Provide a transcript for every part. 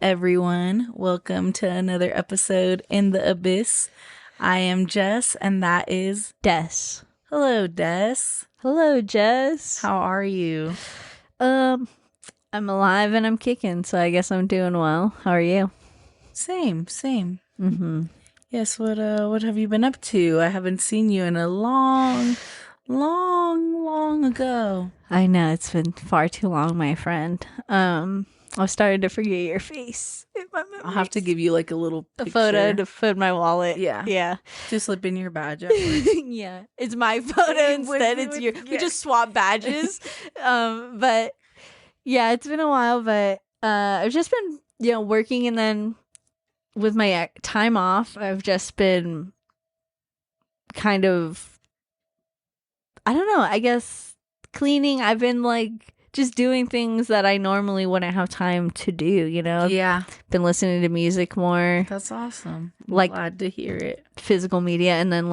everyone? Welcome to another episode in the Abyss. I am Jess, and that is Des. Hello, Des. Hello, Jess. How are you? I'm alive and I'm kicking, so I guess I'm doing well. How are you? Same. Mm-hmm. Yes. What have you been up to? I haven't seen you in a long ago. I know it's been far too long, my friend. I've started to forget your face. I'll have to give you like a little picture. Photo to put in my wallet. Yeah. To slip in your badge. Yeah, it's my photo instead. It's your. We just swap badges. But yeah, it's been a while. But I've just been working, and then with my time off, I've just been kind of, I don't know, I guess cleaning. I've been like just doing things that I normally wouldn't have time to do, Yeah. Been listening to music more. That's awesome. I'm like glad to hear it. Physical media, and then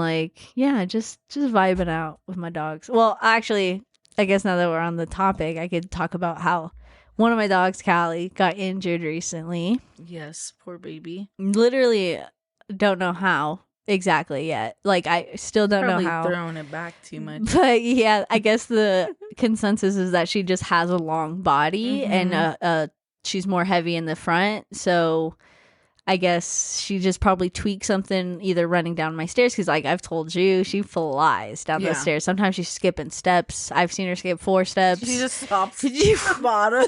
just vibing out with my dogs. Well, actually, I guess now that we're on the topic, I could talk about how one of my dogs, Callie, got injured recently. Yes, poor baby. Literally don't know how exactly yet. Like, I still don't know how. Throwing it back too much. But yeah, I guess the consensus is that she just has a long body, and she's more heavy in the front. So I guess she just probably tweaked something either running down my stairs, because like I've told you, she flies down the stairs. Sometimes she's skipping steps. I've seen her skip 4 steps. She just stops at the bottom.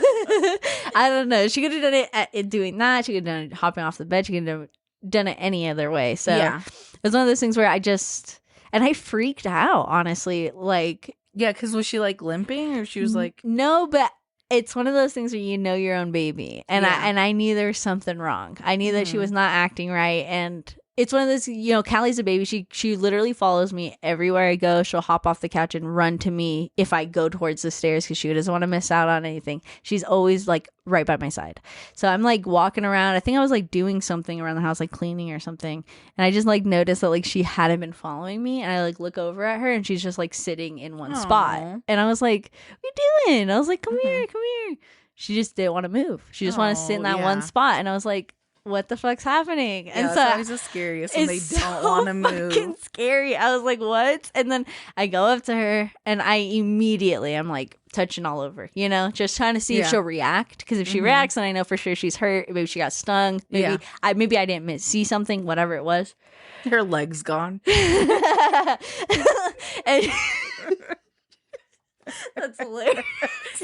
I don't know. She could have done it doing that. She could have done it hopping off the bed. She could have done it any other way. So yeah. It was one of those things where I freaked out, honestly. Like, yeah, because was she like limping, or she was like, no, but it's one of those things where you know your own baby, and I knew there was something wrong. I knew that she was not acting right, and it's one of those, Callie's a baby. She literally follows me everywhere I go. She'll hop off the couch and run to me if I go towards the stairs, because she doesn't want to miss out on anything. She's always like right by my side. So I'm like walking around. I think I was like doing something around the house, like cleaning or something, and I just like noticed that like she hadn't been following me, and I like look over at her and she's just like sitting in one spot, and I was like, "What are you doing?" I was like, "Come here." She just didn't want to move. She just wanted to sit in that one spot, and I was like, what the fuck's happening? And so that's always the scariest when they don't want to move. It's fucking scary. I was like, what? And then I go up to her, and I'm like touching all over, just trying to see if she'll react. Because if she reacts, then I know for sure she's hurt. Maybe she got stung. Maybe I didn't see something, whatever it was. Her leg's gone. And that's hilarious.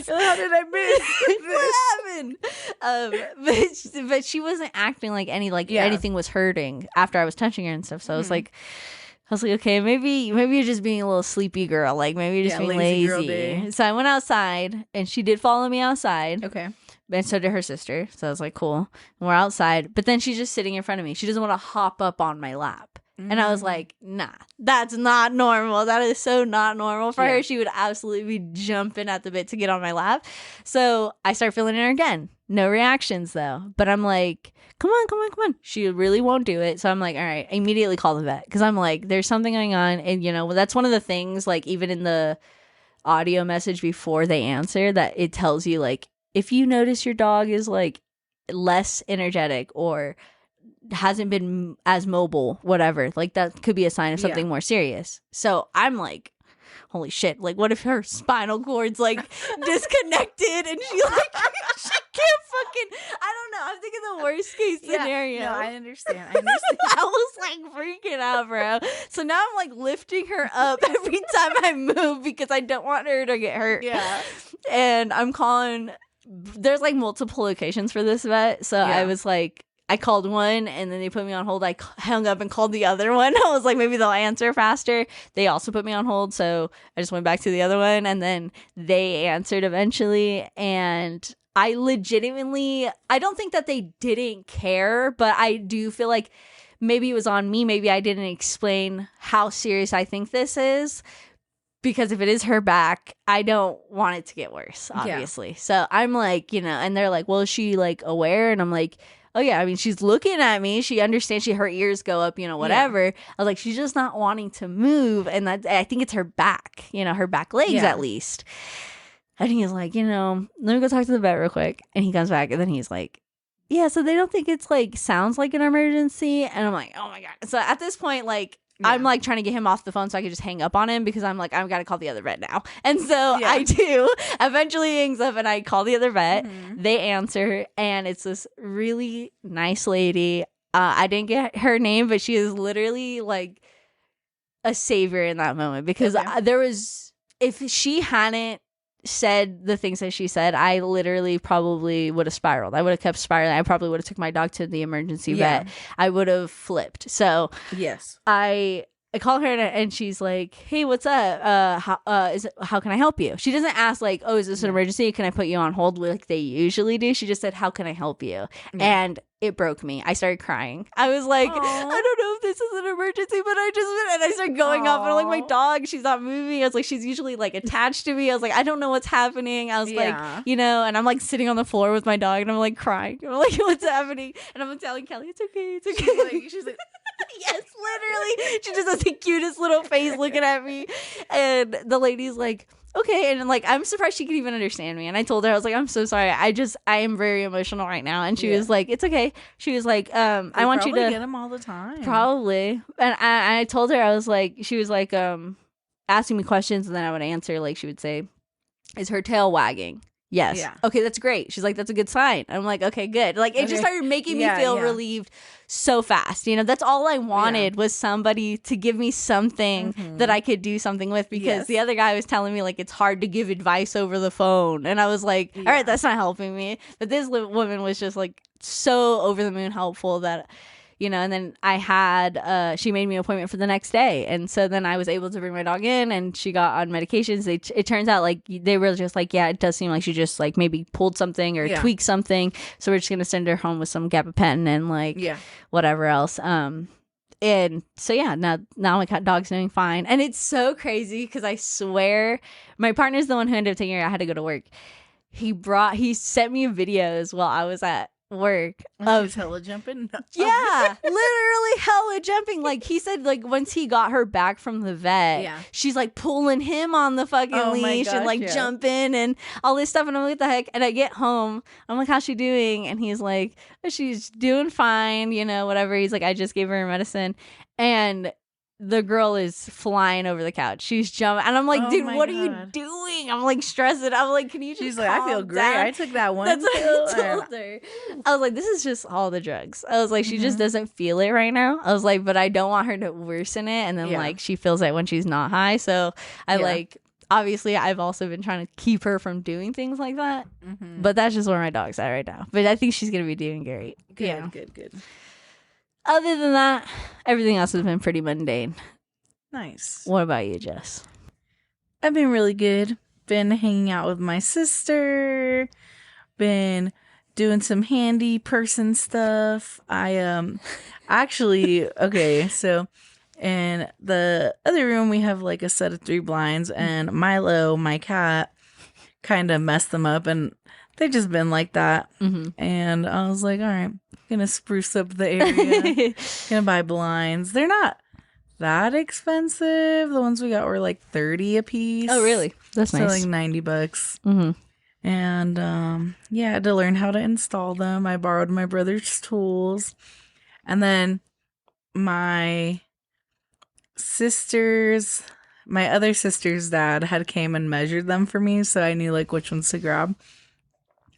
How did I miss what happened? But she wasn't acting like anything was hurting after I was touching her and stuff. So I was like, okay, maybe you're just being a little sleepy girl. Like, maybe you're just being lazy. So I went outside, and she did follow me outside. Okay. And so did her sister. So I was like, cool. And we're outside. But then she's just sitting in front of me. She doesn't want to hop up on my lap. And I was like, nah, that's not normal. That is so not normal for her. She would absolutely be jumping at the bit to get on my lap. So I start feeling her again. No reactions, though. But I'm like, come on. She really won't do it. So I'm like, all right, I immediately call the vet. Because I'm like, there's something going on. And, that's one of the things, like, even in the audio message before they answer, that it tells you, like, if you notice your dog is, like, less energetic or hasn't been as mobile, whatever, like that could be a sign of something more serious. So I'm like, holy shit, like what if her spinal cord's like disconnected and she can't fucking, I don't know, I'm thinking the worst case scenario. No, I understand. I was like freaking out, bro. So now I'm like lifting her up every time I move, because I don't want her to get hurt. And I'm calling, there's like multiple locations for this vet, so I was like, I called one, and then they put me on hold. I hung up and called the other one. I was like, maybe they'll answer faster. They also put me on hold, so I just went back to the other one, and then they answered eventually. And I legitimately, I don't think that they didn't care, but I do feel like maybe it was on me. Maybe I didn't explain how serious I think this is. Because if it is her back, I don't want it to get worse, obviously. So I'm like, and they're like, well, is she like aware? And I'm like, oh yeah, I mean, she's looking at me. She understands. Her ears go up, whatever. I was like, she's just not wanting to move. And I think it's her back, her back legs at least. And he's like, let me go talk to the vet real quick. And he comes back, and then he's like, yeah, so they don't think it's like sounds like an emergency. And I'm like, oh my God. So at this point, like, I'm like trying to get him off the phone so I could just hang up on him because I'm like, I've got to call the other vet now. And so I do. Eventually he hangs up and I call the other vet. They answer and it's this really nice lady. I didn't get her name, but she is literally like a savior in that moment because there was, if she hadn't said the things that she said, I literally probably would have spiraled. I would have kept spiraling. I probably would have took my dog to the emergency vet. I would have flipped. So I call her and she's like, "Hey, what's up? How can I help you?" She doesn't ask like, "Oh, is this an emergency? Can I put you on hold?" like they usually do. She just said, "How can I help you?" And it broke me. I started crying. I was like, "I don't know if this is an emergency, but and I started going off and I'm like, my dog, she's not moving." I was like, she's usually like attached to me. I was like, I don't know what's happening. I was like, and I'm like sitting on the floor with my dog and I'm like crying. I'm like, what's happening? And I'm telling Kelly, it's okay, it's okay. She's like yes, literally. She just has the cutest little face looking at me. And the lady's like, okay. And like, I'm surprised she could even understand me. And I told her, I was like, I'm so sorry. I am very emotional right now. And she was like, it's okay. She was like, I want you to get them all the time. Probably. And I told her, I was like, she was like, asking me questions and then I would answer. Like she would say, is her tail wagging? Yes. Yeah. Okay, that's great. She's like, that's a good sign. I'm like, okay, good. Like it just started making me feel relieved so fast. That's all I wanted was somebody to give me something that I could do something with because the other guy was telling me like it's hard to give advice over the phone. And I was like, all right, that's not helping me. But this woman was just like so over the moon helpful that and then I had, she made me an appointment for the next day. And so then I was able to bring my dog in and she got on medications. It turns out like they were just like, yeah, it does seem like she just like maybe pulled something or tweaked something. So we're just going to send her home with some gabapentin and like whatever else. And so now my dog's doing fine. And it's so crazy because I swear my partner's the one who ended up taking her. I had to go to work. He sent me videos while I was at work of hella jumping. Literally hella jumping. Like he said, like once he got her back from the vet, she's like pulling him on the fucking leash and like jumping and all this stuff. And I'm like, what the heck? And I get home, I'm like, how's she doing? And he's like, she's doing fine, whatever. He's like, I just gave her medicine. And the girl is flying over the couch. She's jumping. And I'm like, dude, what are you doing? I'm like stressing. I'm like, can you just She's like, I feel great. Down? I took that one. That's what I told her. I was like, this is just all the drugs. I was like, she just doesn't feel it right now. I was like, but I don't want her to worsen it. And then like she feels it when she's not high. So I like, obviously I've also been trying to keep her from doing things like that. But that's just where my dog's at right now. But I think she's going to be doing great. Good. Other than that, everything else has been pretty mundane. Nice. What about you, Jess? I've been really good. Been hanging out with my sister. Been doing some handy person stuff. I actually okay, so in the other room we have like a set of 3 blinds and Milo, my cat, kind of messed them up and they've just been like that. And I was like, all right, gonna spruce up the area. Gonna buy blinds. They're not that expensive. The ones we got were like 30 a piece. Oh, really? That's nice. So like $90. And I had to learn how to install them. I borrowed my brother's tools. And then my other sister's dad had came and measured them for me, so I knew like which ones to grab.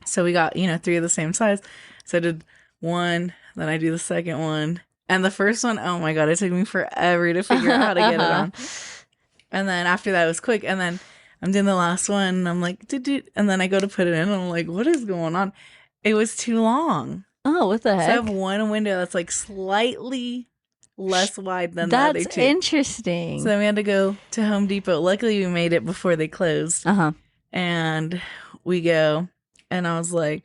So we got, 3 of the same size. So I did one, then I do the second one. And the first one, oh my God, it took me forever to figure out how to get it on. And then after that, it was quick. And then I'm doing the last one, and I'm like, and then I go to put it in, and I'm like, what is going on? It was too long. Oh, what the heck? So I have one window that's like slightly less wide than the other 2. That's interesting. So then we had to go to Home Depot. Luckily, we made it before they closed. And we go, and I was like,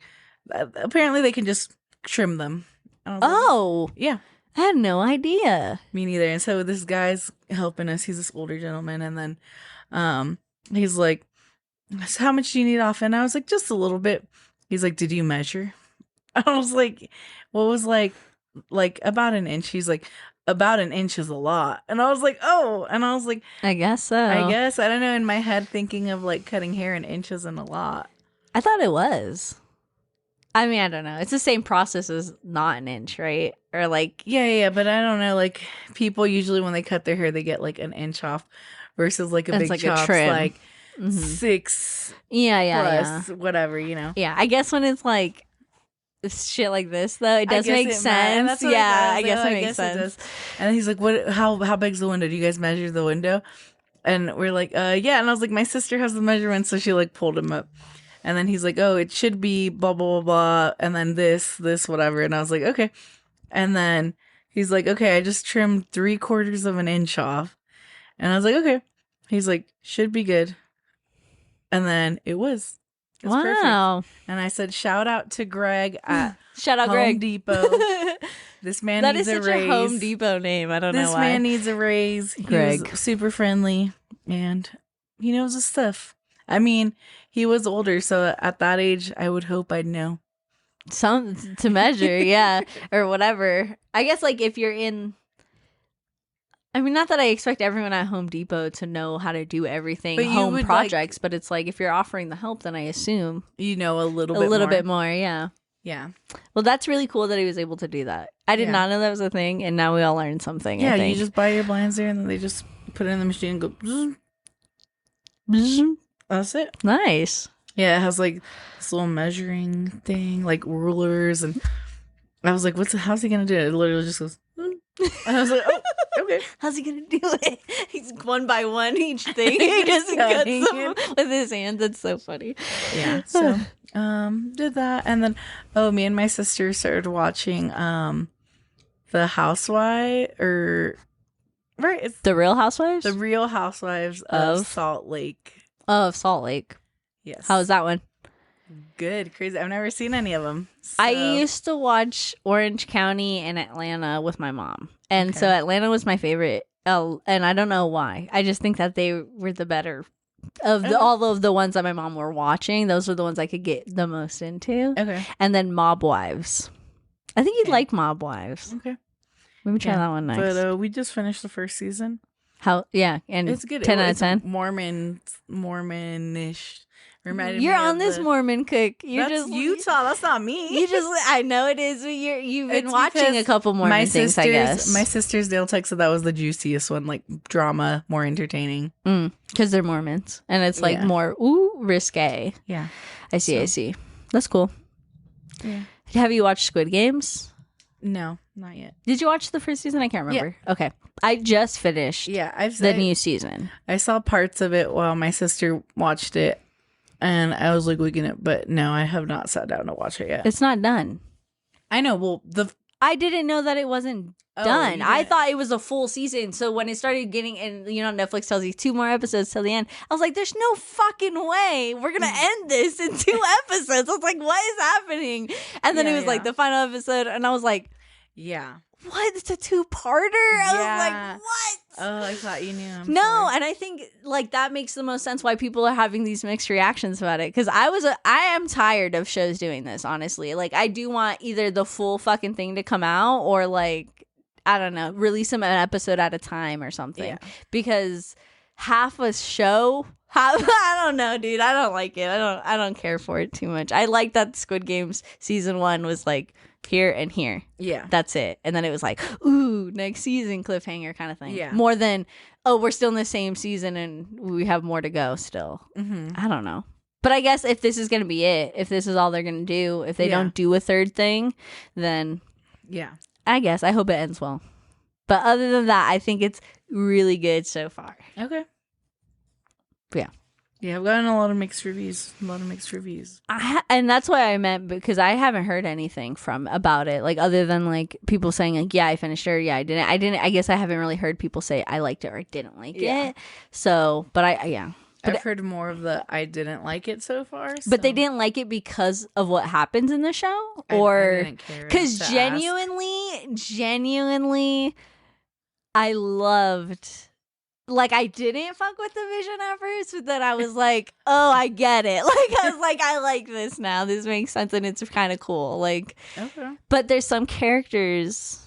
apparently they can just trim them. Like, yeah. I had no idea. Me neither. And so this guy's helping us. He's this older gentleman. And then he's like, so how much do you need off? And I was like, just a little bit. He's like, did you measure? I was like, what was like about an inch? He's like, about an inch is a lot. And I was like, oh. And I was like, I guess so. I don't know. In my head, thinking of like cutting hair, an inch isn't a lot. I thought it was. I mean, I don't know. It's the same process as not an inch, right? Or like, Yeah, but I don't know. Like people usually when they cut their hair, they get like an inch off, versus like a it's big like a chop's trim. like Mhm. 6 Yeah. plus whatever, you know. Yeah, I guess when it's like shit like this, though, it does make sense. Yeah, I guess it makes sense. It does. And then he's like, "What? How big's the window? Do you guys measure the window?" And we're like, yeah." And I was like, "My sister has the measurement," so she like pulled him up. And then he's like, "Oh, it should be blah blah blah blah," and then this whatever. And I was like, "Okay." And then he's like, "Okay, I just trimmed 3/4 of an inch off." And I was like, "Okay." He's like, "Should be good." And then it was. Wow. Perfect. And I said, "Shout out to Greg at Shout out Home Greg Depot. This man that needs is a such raise. a Home Depot name. I don't know why. This man needs a raise. Greg. He was super friendly and he knows his stuff. I mean, he was older, so at that age, I would hope I'd know. Some to measure, yeah, or whatever. I guess like if you're in, I mean, not that I expect everyone at Home Depot to know how to do everything But you home would, projects, but it's like if you're offering the help, then I assume You know a little bit more, yeah. Yeah. Well, that's really cool that he was able to do that. I did not know that was a thing, and now we all learned something. Yeah, I think. you just buy your blinds there, and then they just put it in the machine and go. Bzz, bzz. That's it. Nice. Yeah, it has like this little measuring thing, like rulers, and I was like, how's he gonna do it? It literally just goes. And I was like, oh, okay. How's he gonna do it? He's one by one each thing. He just cuts them with his hands. That's so funny. Yeah. So did that, and then me and my sister started watching the Housewives it's The Real Housewives? the Real Housewives of Salt Lake. Of Salt Lake. Yes. How was that one? Good, crazy. I've never seen any of them. So. I used to watch Orange County and Atlanta with my mom. And so Atlanta was my favorite. And I don't know why. I just think that they were the better of all of the ones that my mom were watching. Those were the ones I could get the most into. Okay. And then Mob Wives. I think you'd like Mob Wives. Okay. Maybe try that one next. But we just finished the first season. And it's good. 10 out of 10. Mormonish. You're on this Mormon cook. That's Utah. That's not me. I know it is. You've been watching a couple Mormon things, I guess. My sister's Dale Tech said that was the juiciest one, like drama, more entertaining. Because they're Mormons, and it's like more risque. Yeah, I see. That's cool. Yeah. Have you watched Squid Games? No, not yet. Did you watch the first season? I can't remember. Yeah. Okay, I just finished. The new season. I saw parts of it while my sister watched it. And I was like looking at, but no, I have not sat down to watch it yet. It's not done. I know. Well, I didn't know that it wasn't done. I thought it was a full season. So when it started getting, and Netflix tells you 2 more episodes till the end, I was like, there's no fucking way we're going to end this in 2 episodes. I was like, what is happening? And then it was like the final episode. And I was like, yeah. What? It's a 2-parter? I was like, what? Oh, I thought you knew. Sorry. And I think like that makes the most sense why people are having these mixed reactions about it. Because I am tired of shows doing this, honestly. Like I do want either the full fucking thing to come out or like, I don't know, release them an episode at a time or something. Yeah. Because half a show, I don't know, dude. I don't like it. I don't care for it too much. I like that Squid Games season 1 was like, here and here. Yeah. That's it. And then it was like, ooh, next season cliffhanger kind of thing. Yeah. More than, oh, we're still in the same season and we have more to go still. Mm-hmm. I don't know. But I guess if this is going to be it, if this is all they're going to do, if they don't do a third thing, then I guess I hope it ends well. But other than that, I think it's really good so far. Okay. Yeah. Yeah, I've gotten a lot of mixed reviews. And that's why I meant, because I haven't heard anything about it, like other than like people saying like, yeah, I finished it, or yeah, I didn't. I guess I haven't really heard people say I liked it or I didn't like it. So, but I've heard more of the I didn't like it so far. So. But they didn't like it because of what happens in the show, or because genuinely, I loved. Like, I didn't fuck with the vision at first, but then I was like, oh, I get it. Like, I was like, I like this now. This makes sense, and it's kind of cool. Like, okay. But there's some characters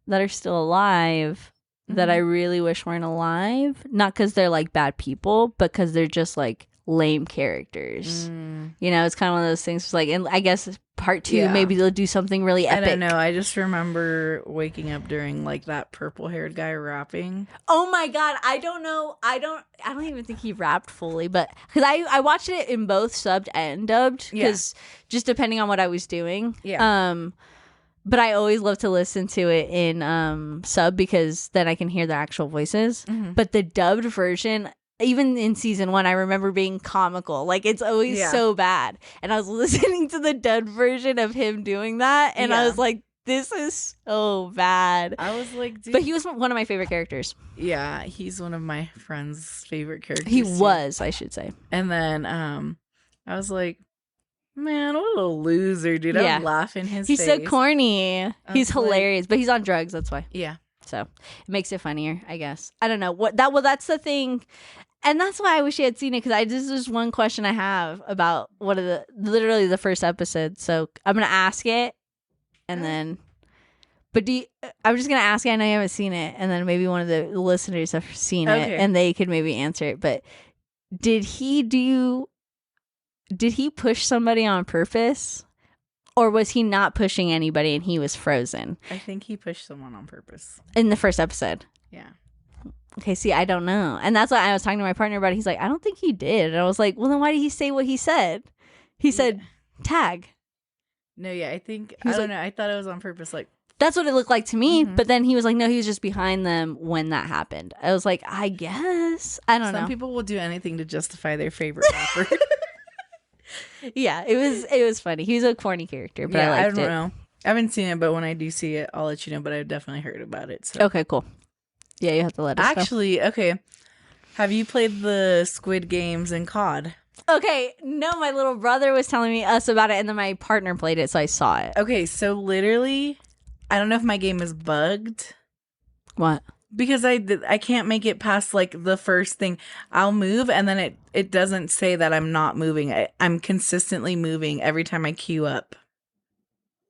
that are still alive that I really wish weren't alive. Not because they're, like, bad people, but because they're just, like, lame characters. You know, it's kind of one of those things. Like, and I guess part 2, maybe they'll do something really epic. I don't know. I just remember waking up during like that purple haired guy rapping. Oh my god, I don't know. I don't even think he rapped fully, but because I watched it in both subbed and dubbed, because just depending on what I was doing. Yeah. But I always love to listen to it in sub, because then I can hear the actual voices. But the dubbed version, even in season 1, I remember being comical. Like, it's always so bad. And I was listening to the dubbed version of him doing that, and I was like, this is so bad. I was like, dude. But he was one of my favorite characters. Yeah, he's one of my friend's favorite characters. He was, I should say. And then I was like, man, what a loser, dude. I was laughing his face. He's so corny. He's hilarious, but he's on drugs, that's why. Yeah. So it makes it funnier, I guess. I don't know. That's the thing. And that's why I wish you had seen it, because this is one question I have about literally the first episode. So I'm going to ask it, and then, but I'm just going to ask it. I know you haven't seen it, and then maybe one of the listeners have seen it, and they could maybe answer it. But did he push somebody on purpose, or was he not pushing anybody and he was frozen? I think he pushed someone on purpose. In the first episode? Yeah. Okay, see, I don't know. And that's why I was talking to my partner about it. He's like, I don't think he did. And I was like, well, then why did he say what he said? He said, tag. No, yeah, I don't know. I thought it was on purpose. Like, that's what it looked like to me. But then he was like, no, he was just behind them when that happened. I was like, I guess. I don't know. Some people will do anything to justify their favorite rapper. Yeah, it was funny. He's a corny character, but I liked it. I don't know. I haven't seen it, but when I do see it, I'll let you know. But I've definitely heard about it. So. Okay, cool. Yeah, you have to let us know. Actually, okay. Have you played the Squid games in COD? Okay, no, my little brother was telling us about it, and then my partner played it, so I saw it. Okay, so literally, I don't know if my game is bugged. What? Because I can't make it past like the first thing. I'll move, and then it doesn't say that I'm not moving. I'm consistently moving every time I queue up.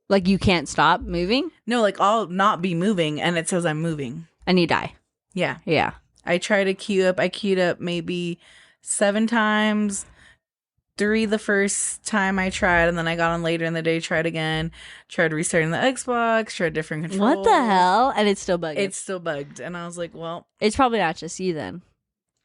Like, you can't stop moving? No, like I'll not be moving, and it says I'm moving. And you die. Yeah. Yeah. I try to queue up. I queued up maybe 7 times. 3 the first time I tried, and then I got on later in the day, tried again, tried restarting the Xbox, tried different controls. What the hell? And it's still bugged. It's still bugged. And I was like, well. It's probably not just you then.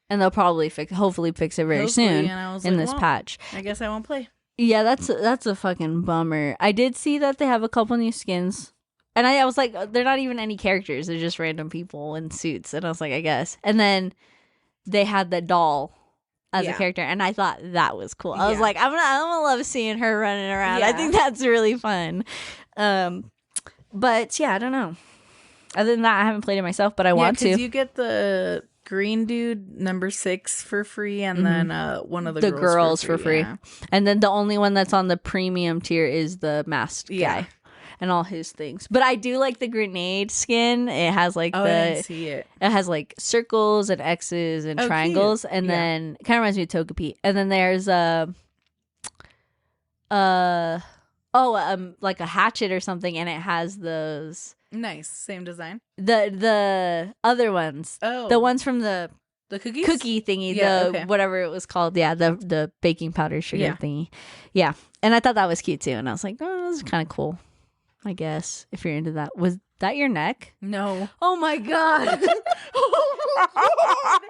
And they'll probably hopefully fix it very soon in this patch. I guess I won't play. Yeah, that's a fucking bummer. I did see that they have a couple new skins. And I was like, they're not even any characters. They're just random people in suits. And I was like, I guess. And then they had the doll as a character, and I thought that was cool. I was like, I'm gonna love seeing her running around. I think that's really fun. But yeah, I don't know. Other than that, I haven't played it myself, but I want to. You get the green dude number 6 for free, and then one of the girls for free. Yeah. And then the only one that's on the premium tier is the masked guy. And all his things. But I do like the grenade skin. It has like I didn't see it. It has like circles and X's and triangles. Cute. And then it kind of reminds me of Togepi. And then there's like a hatchet or something, and it has those. Nice. Same design. The other ones. Oh. The ones from the cookies? Cookie thingy, whatever it was called. Yeah, the baking powder sugar thingy. Yeah. And I thought that was cute too. And I was like, oh, this is kind of cool. I guess, if you're into that. Was that your neck? No. Oh my god. Oh my god.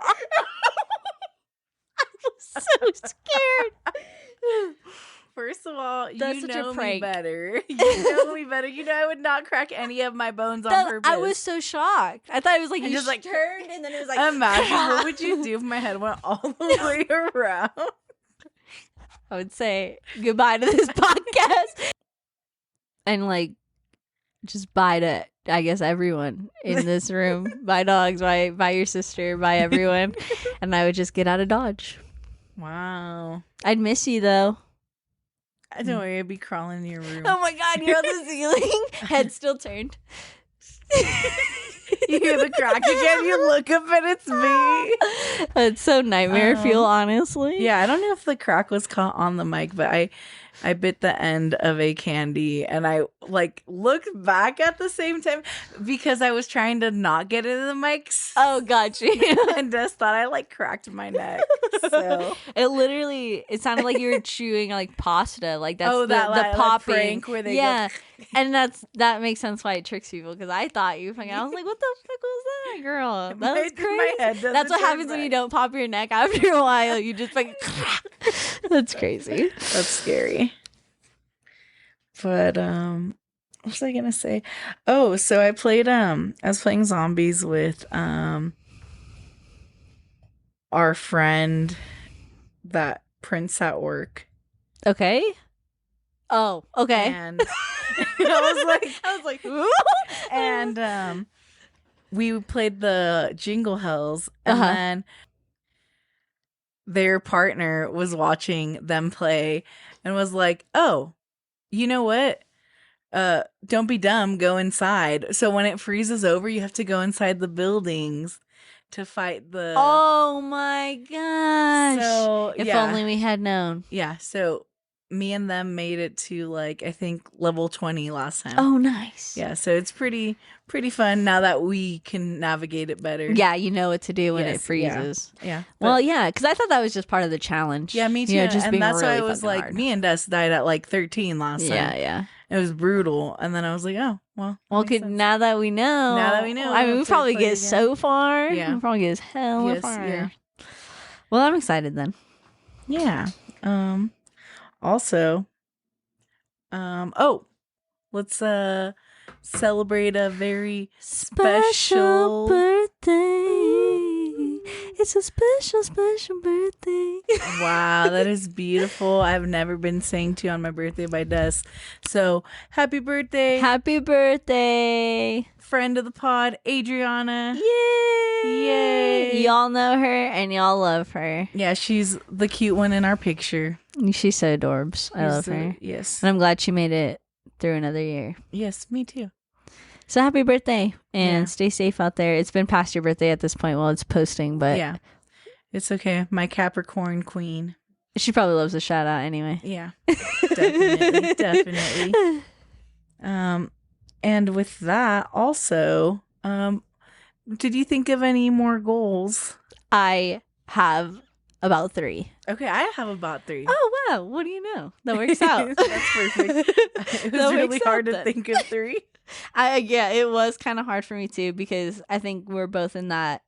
I was so scared. First of all, that's such a prank. Me better. You know me better. You know I would not crack any of my bones on purpose. I was so shocked. I thought it was like you just like turned and then it was like imagine what would you do if my head went all the way around? I would say goodbye to this podcast. And like just bye to, I guess, everyone in this room. Bye dogs, bye your sister, bye everyone. And I would just get out of Dodge. Wow. I'd miss you though. Don't worry, I'd be crawling in your room. Oh my god, you're on the ceiling. Head still turned. You hear the crack again, you look up and it's me. It's so nightmare fuel, honestly. Yeah, I don't know if the crack was caught on the mic, but I I bit the end of a candy and I like looked back at the same time because I was trying to not get it in the mics. Oh, got you. And just thought I like cracked my neck. So It sounded like you were chewing like pasta. Like that's the that popping. prank where they yeah. go. And that makes sense why it tricks people, because I thought you fucking, I was like, what the fuck was that, girl? That was crazy. My head That's what happens when you don't pop your neck after a while. You just fucking that's crazy. That's scary. But what was I gonna say? Oh, so I was playing zombies with our friend that prints at work. Okay. Oh, okay. And I was like, ooh. And we played the Jingle Hells, and then their partner was watching them play and was like, oh, you know what? Don't be dumb, go inside. So when it freezes over, you have to go inside the buildings to fight the... Oh my gosh. So, if only we had known. Yeah, so me and them made it to like, I think level 20 last time. Oh, nice. Yeah, so it's pretty fun now that we can navigate it better. Yeah, you know what to do when it freezes. Yeah. Well, yeah, because I thought that was just part of the challenge. Yeah, me too. You know, just and being that's really why I was like, hard. me and Des died at like 13 last time. Yeah. It was brutal. And then I was like, oh, well. Well, now that we know. I mean, we probably get so far. Yeah. We probably get as hell far. Yeah. Well, I'm excited then. Yeah. Also, let's celebrate a very special birthday. It's a special birthday. Wow, that is beautiful. I've never been sang to on my birthday by Des. So, happy birthday. Happy birthday. Friend of the pod, Adriana. Yay. Y'all know her and y'all love her. Yeah, she's the cute one in our picture. She's so adorbs. I love her. Yes. And I'm glad she made it through another year. Yes, me too. So happy birthday and stay safe out there. It's been past your birthday at this point while it's posting, but yeah, it's okay. My Capricorn queen. She probably loves a shout out anyway. Yeah, definitely. And with that, also, did you think of any more goals? I have about 3. Okay, I have about 3. Oh wow, what do you know? That works out. That's perfect. It was really hard to think of 3. It was kind of hard for me too, because I think we're both in that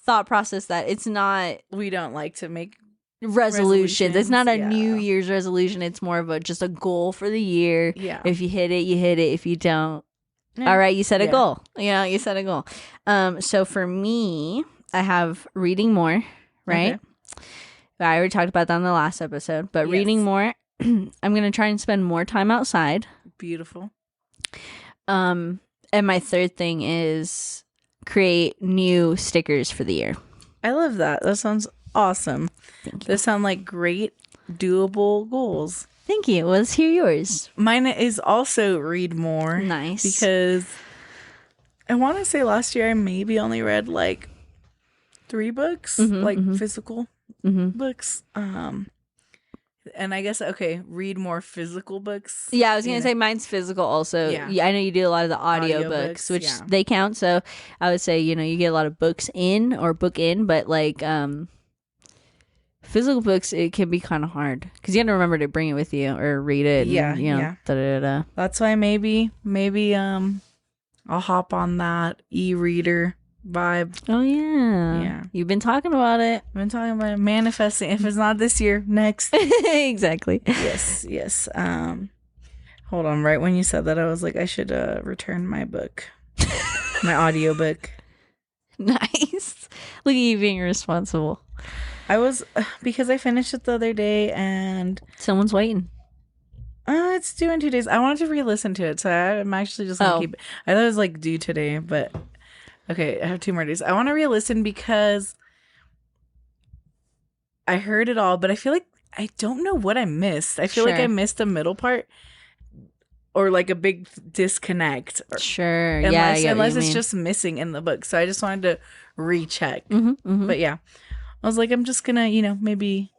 thought process that it's not, we don't like to make resolutions. It's not a New Year's resolution. It's more of just a goal for the year. Yeah. If you hit it, you hit it. If you don't, all right, you set a goal. Yeah, you set a goal. So for me, I have reading more, right? Okay. I already talked about that in the last episode, but reading more. I'm going to try and spend more time outside. Beautiful. And my third thing is create new stickers for the year. I love that. That sounds awesome. Thank you. Those sound like great, doable goals. Thank you. Let's hear yours. Mine is also read more. Nice. Because I want to say last year I maybe only read like 3 books, physical books. And I guess, read more physical books. Yeah, I was going to say mine's physical also. Yeah, I know you do a lot of the audio books, which they count. So I would say, you get a lot of books in or book in, but like physical books, it can be kind of hard because you have to remember to bring it with you or read it. And, That's why maybe I'll hop on that e-reader vibe. Oh yeah. You've been talking about it. I've been talking about it. Manifesting. If it's not this year, next. Exactly. Yes. Hold on. Right when you said that, I was like, I should return my book, my audiobook. Nice. Look at you being responsible. I was because I finished it the other day and someone's waiting. It's due in 2 days. I wanted to re-listen to it, so I'm actually just gonna keep it. I thought it was like due today, but. Okay, I have 2 more days. I want to re-listen because I heard it all, but I feel like I don't know what I missed. I feel like I missed the middle part or like a big disconnect. Sure. Unless it's just missing in the book. So I just wanted to recheck. But yeah, I was like, I'm just going to, maybe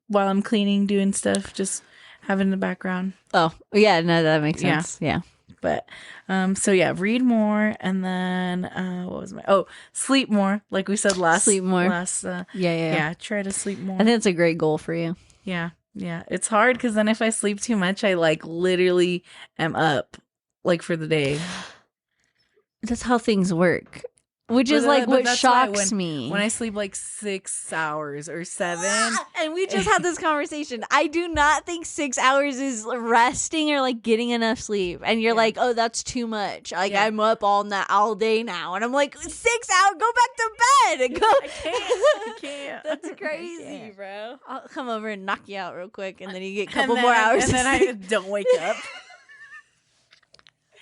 while I'm cleaning, doing stuff, just have in the background. Oh, yeah, no, that makes sense. Yeah. But so yeah, read more, and then what was sleep more, like we said last Sleep more. Yeah, try to sleep more. I think it's a great goal for you. Yeah. It's hard because then if I sleep too much, I like literally am up like for the day. That's how things work. Which is like what shocks me. When I sleep like 6 hours or 7. And we just had this conversation. I do not think 6 hours is resting or like getting enough sleep. And you're like, oh, that's too much. Like I'm up all day now. And I'm like, 6 hours, go back to bed. And go. I can't. That's crazy, bro. I'll come over and knock you out real quick. And then you get a couple more hours. And then I don't wake up.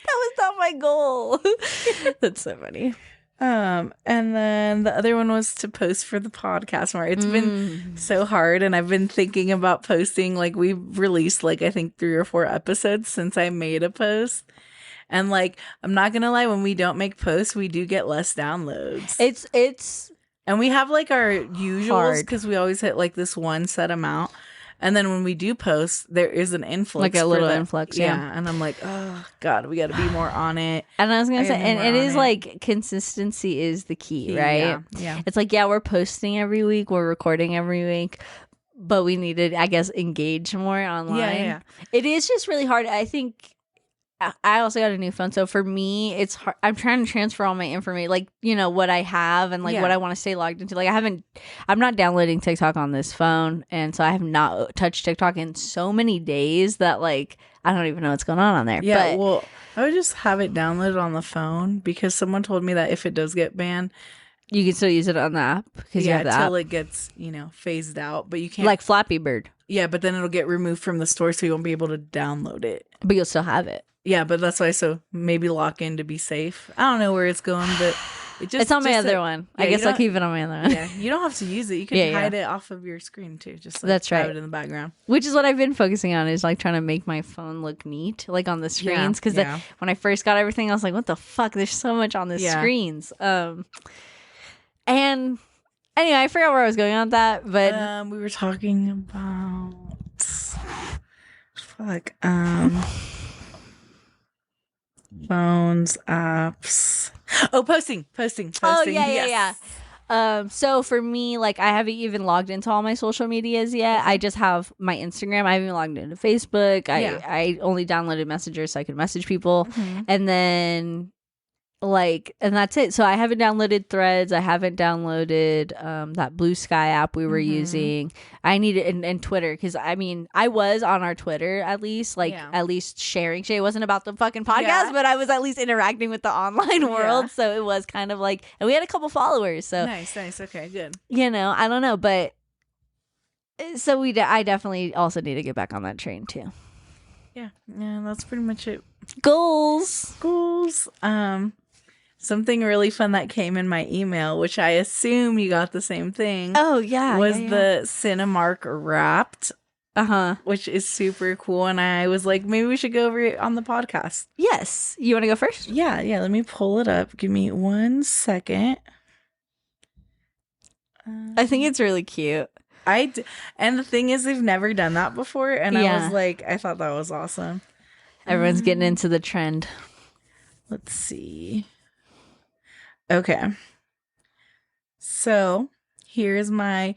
That was not my goal. That's so funny. And then the other one was to post for the podcast more. It's been so hard, and I've been thinking about posting. Like we've released like I think 3 or 4 episodes since I made a post. And like I'm not gonna lie, when we don't make posts, we do get less downloads. It's and we have like our usuals because we always hit like this one set amount. And then when we do post, there is an influx. Like a little influx, yeah. And I'm like, oh, God, we got to be more on it. And I was going to say, and it is like consistency is the key, right? Yeah. It's like, yeah, we're posting every week. We're recording every week. But we need to, I guess, engage more online. Yeah. It is just really hard. I think I also got a new phone. So for me, it's hard. I'm trying to transfer all my information, like, you know, what I have and like what I want to stay logged into. Like I'm not downloading TikTok on this phone. And so I have not touched TikTok in so many days that like, I don't even know what's going on there. Yeah. But, well, I would just have it downloaded on the phone because someone told me that if it does get banned, you can still use it on the app because you have the app. Until it gets, phased out, but you can't. Like Flappy Bird. Yeah, but then it'll get removed from the store, so you won't be able to download it. But you'll still have it. Yeah, but that's why. So maybe lock in to be safe. I don't know where it's going, but it's on my other one. I guess I'll keep it on my other one. Yeah, you don't have to use it. You can hide it off of your screen too. Just like, that's right. Have it in the background. Which is what I've been focusing on, is like trying to make my phone look neat, like on the screens. Because when I first got everything, I was like, "What the fuck? There's so much on the screens." And anyway, I forgot where I was going on that, but we were talking about phones, apps. Oh, posting. Oh, yeah. So for me, like I haven't even logged into all my social medias yet. I just have my Instagram. I haven't even logged into Facebook. I only downloaded Messenger so I could message people. And then and that's it. So I haven't downloaded Threads. I haven't downloaded that Blue Sky app we were using. I need it, and Twitter, because I mean I was on our Twitter at least, at least sharing shit. It wasn't about the fucking podcast, but I was at least interacting with the online world. So it was kind of like, and we had a couple followers. So nice. Okay, good. I don't know, but so I definitely also need to get back on that train too. Yeah, that's pretty much it. Goals. Something really fun that came in my email, which I assume you got the same thing. Oh, yeah. Was the Cinemark Wrapped. Which is super cool. And I was like, maybe we should go over it on the podcast. Yes. You want to go first? Yeah. Let me pull it up. Give me 1 second. I think it's really cute. And the thing is, they've never done that before. And I was like, I thought that was awesome. Everyone's getting into the trend. Let's see. Okay. So here's my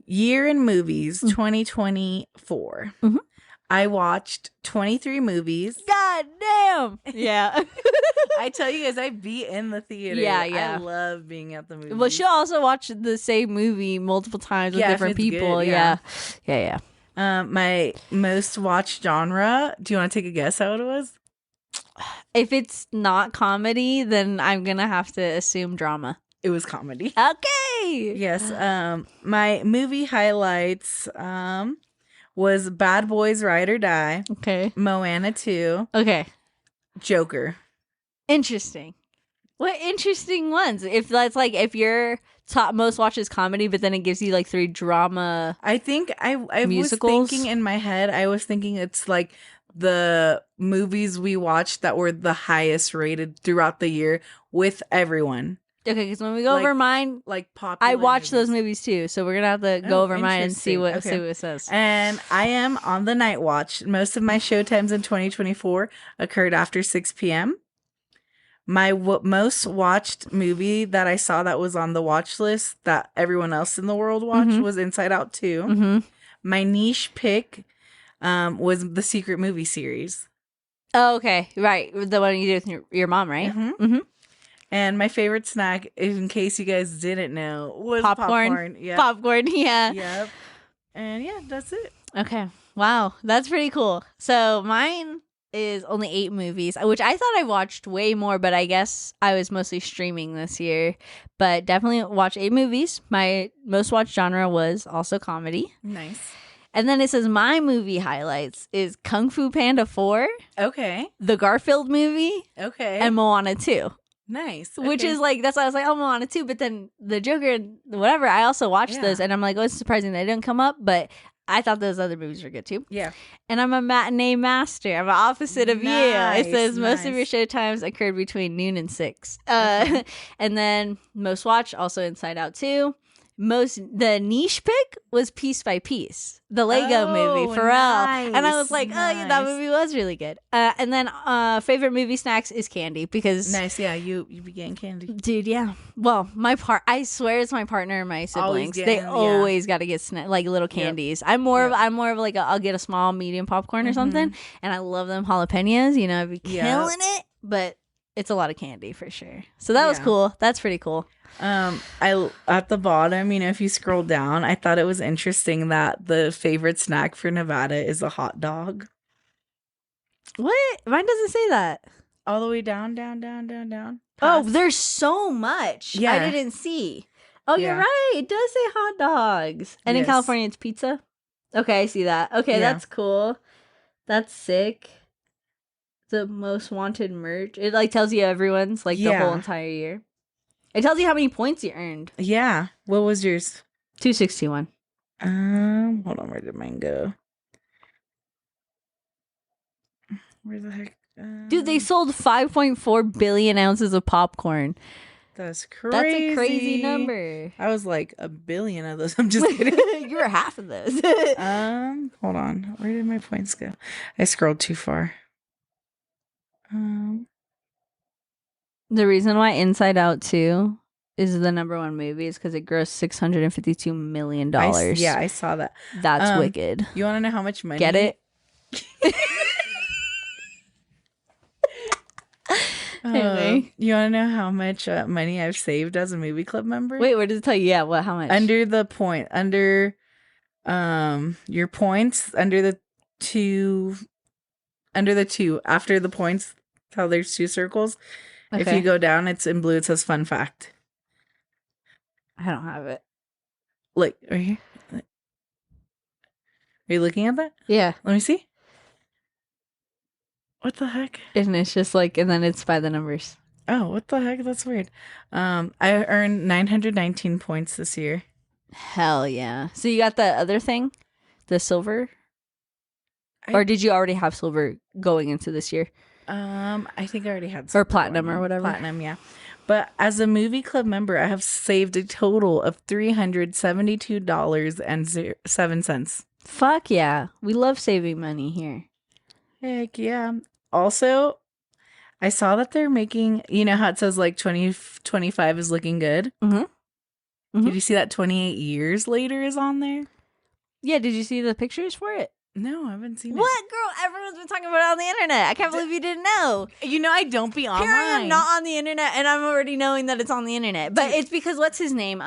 year in movies, 2024. I watched 23 movies. God damn. Yeah. I tell you guys, I be in the theater. Yeah. I love being at the movie. Well, she'll also watch the same movie multiple times with different people. Good, yeah. My most watched genre. Do you want to take a guess how it was? If it's not comedy, then I'm gonna have to assume drama. It was comedy. Okay. Yes. My movie highlights was Bad Boys Ride or Die. Okay. Moana 2. Okay. Joker. Interesting. What interesting ones? If that's like, if your top most watched is comedy, but then it gives you like 3 drama. I think I musicals? was thinking in my head, I was thinking it's like the movies we watched that were the highest rated throughout the year with everyone. Okay, because when we go Like- over mine, Like popular I watched those movies. movies too, so we're gonna have to go Oh, over mine and see what interesting. it says. And I am on the night watch. Most of my show times in 2024 occurred after 6 p.m. My most watched movie that I saw that was on the watch list that everyone else in the world watched was Inside Out 2. Mm-hmm. My niche pick was the Secret Movie series. Oh, okay, right, the one you did with your mom, right? Mm-hmm. And my favorite snack, in case you guys didn't know, was popcorn. Yeah. Popcorn, yeah. Yep. And yeah, that's it. Okay. Wow, that's pretty cool. So mine is only 8 movies, which I thought I watched way more, but I guess I was mostly streaming this year. But definitely watch 8 movies. My most watched genre was also comedy. Nice. And then it says my movie highlights is Kung Fu Panda 4, Okay. the Garfield movie, Okay. and Moana 2. Nice. Which Okay. is like, that's why I was like, oh, Moana 2. But then the Joker and whatever, I also watched Yeah. those. And I'm like, oh, it's surprising they didn't come up. But I thought those other movies were good too. Yeah. And I'm a matinee master. I'm the opposite of Nice, you. It says most of your nice. show times occurred between noon and 6. Okay. And then most watched, also Inside Out 2. The niche pick was Piece by Piece, the Lego movie, Pharrell. And I was like, oh, yeah, that nice. movie was really good. And then favorite movie snacks is candy because... Nice. Yeah, you be getting candy. Dude, yeah. Well, I swear it's my partner and my siblings. They getting- yeah. always got to get like little candies. I'm more of like I'll get a small medium popcorn or something, and I love them jalapenos. You know, I'd be Yep. killing it. But it's a lot of candy for sure. So that was Yeah. cool. That's pretty cool. I at the bottom, if you scroll down, I thought it was interesting that the favorite snack for Nevada is a hot dog. What? Mine doesn't say that. All the way down, down, down, down, down. Oh, Past- there's so much. I Yeah. didn't see. Oh, you're Yeah. right. It does say hot dogs. And in Yes. California, it's pizza. Okay, I see that. Okay, Yeah. that's cool. That's sick. The most wanted merch. It like tells you everyone's like the whole Yeah. entire year. It tells you how many points you earned. Yeah. What was yours? 261. Hold on. Where did mine go? Where the heck? Dude, they sold 5.4 billion ounces of popcorn. That's crazy. That's a crazy number. I was like a billion of those. I'm just kidding. You were half of this. Hold on. Where did my points go? I scrolled too far. The reason why Inside Out 2 is the number 1 movie is because it grossed $652 million. I saw that. That's wicked. You want to know how much money? Get it? Anyway. You want to know how much money I've saved as a movie club member? Wait, where does it tell you? Yeah, what? How much? Under your points, under the two, after the points, how there's 2 circles. If Okay. you go down, it's in blue. It says fun fact. I don't have it. Like right here. Are you looking at that? Yeah. Let me see. What the heck? And it's just like, and then it's by the numbers. Oh, what the heck? That's weird. I earned 919 points this year. Hell yeah. So you got the other thing? The silver? I- Or did you already have silver going into this year? I think I already had Or silver platinum going or on. whatever. Platinum, yeah. But as a movie club member, I have saved a total of $372.07. Fuck yeah. We love saving money here. Heck yeah. Also, I saw that they're making, you know how it says like 2025 is looking good? Mhm. Mhm. Did you see that 28 years later is on there? Yeah, did you see the pictures for it? No, I haven't seen What, girl? Everyone's been talking about it on the internet. I can't believe you didn't know. it. You know, I don't be online. Here I am not on the internet, and I'm already knowing that it's on the internet. But it's because, what's his name?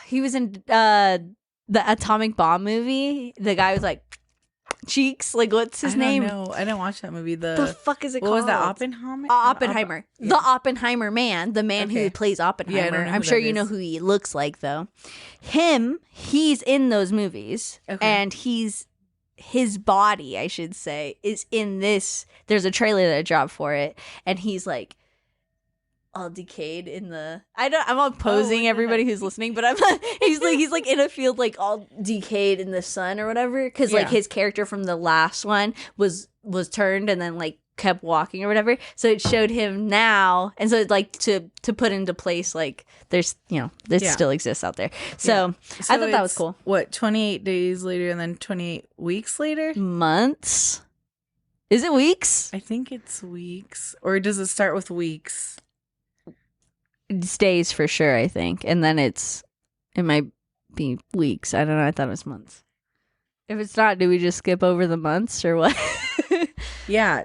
He was in the Atomic Bomb movie. The guy was like, Cheeks. Like, what's his name? No, I didn't watch that movie. The fuck is it What called? was that? Oppenheimer? Oppenheimer. Yeah. The Oppenheimer man. The man Okay. who plays Oppenheimer. Yeah, I don't know I'm who sure that you know is. who he looks like, though. He's in those movies. Okay. And his body, I should say, is in this. There's a trailer that dropped for it. And he's like, all decayed in the I'm not posing what the everybody heck? who's listening, but he's like in a field like all decayed in the sun or whatever, because like Yeah. his character from the last one was turned and then like kept walking or whatever. So it showed him now, and so it's like to put into place like there's this still exists out there. So I thought that was cool. What, 28 days later and then 28 weeks later? Months? Is it weeks? I think it's weeks. Or does it start with weeks? It's days for sure, I think, and then it might be weeks. I don't know. I thought it was months. If it's not, do we just skip over the months or what? Yeah.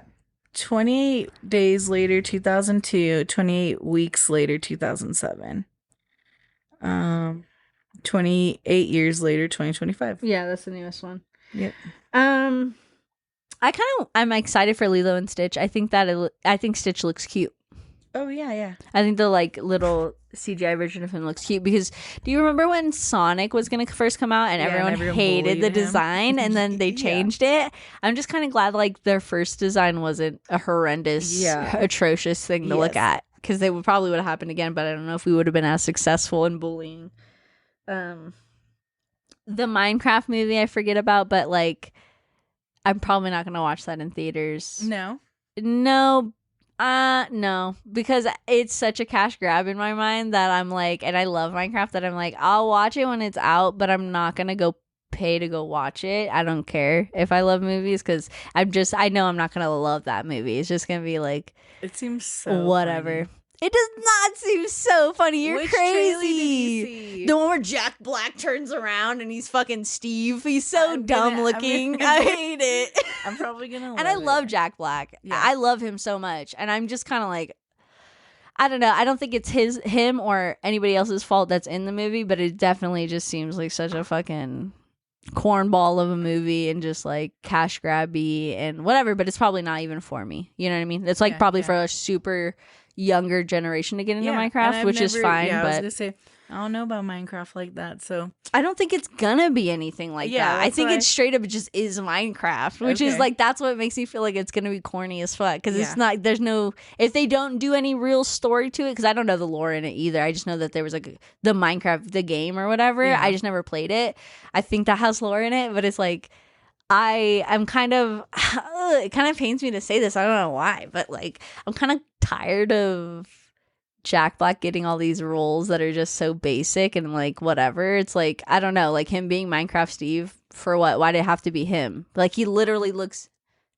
28 days later, 2002. 28 weeks later, 2007. 28 years later, 2025. Yeah, that's the newest one. Yep. I'm excited for Lilo and Stitch. I think Stitch looks cute. Oh, yeah. I think the like little CGI version of him looks cute because do you remember when Sonic was going to first come out and everyone hated the design and then they changed it? I'm just kind of glad like their first design wasn't a horrendous, atrocious thing to look at because they would have happened again, but I don't know if we would have been as successful in bullying. The Minecraft movie I forget about, but like I'm probably not going to watch that in theaters. No, because it's such a cash grab in my mind that I'm like, and I love Minecraft that I'm like, I'll watch it when it's out, but I'm not gonna go pay to go watch it. I don't care if I love movies because I know I'm not gonna love that movie. It's just gonna be like, it seems so whatever. Funny. It does not seem so funny. You're Which crazy. The one where Jack Black turns around and he's fucking Steve. He's so dumb looking. I hate it. I'm probably gonna love and I love Jack Black. Yeah. I love him so much. And I'm just kind of like, I don't know. I don't think it's him or anybody else's fault that's in the movie, but it definitely just seems like such a fucking cornball of a movie and just like cash grabby and whatever, but it's probably not even for me. You know what I mean? It's like probably for a super younger generation to get into Minecraft, which is fine. Yeah, but I was gonna say I don't know about Minecraft like that, so I don't think it's gonna be anything like that. I think it's straight up just is Minecraft, which is like that's what makes me feel like it's gonna be corny as fuck because it's not. There's no if they don't do any real story to it because I don't know the lore in it either. I just know that there was like the Minecraft the game or whatever. I just never played it. I think that has lore in it, but it's like. I'm kind of it kind of pains me to say this. I don't know why, but like I'm kind of tired of Jack Black getting all these roles that are just so basic and like whatever. It's like I don't know, like him being Minecraft Steve for what? Why did it have to be him? Like he literally looks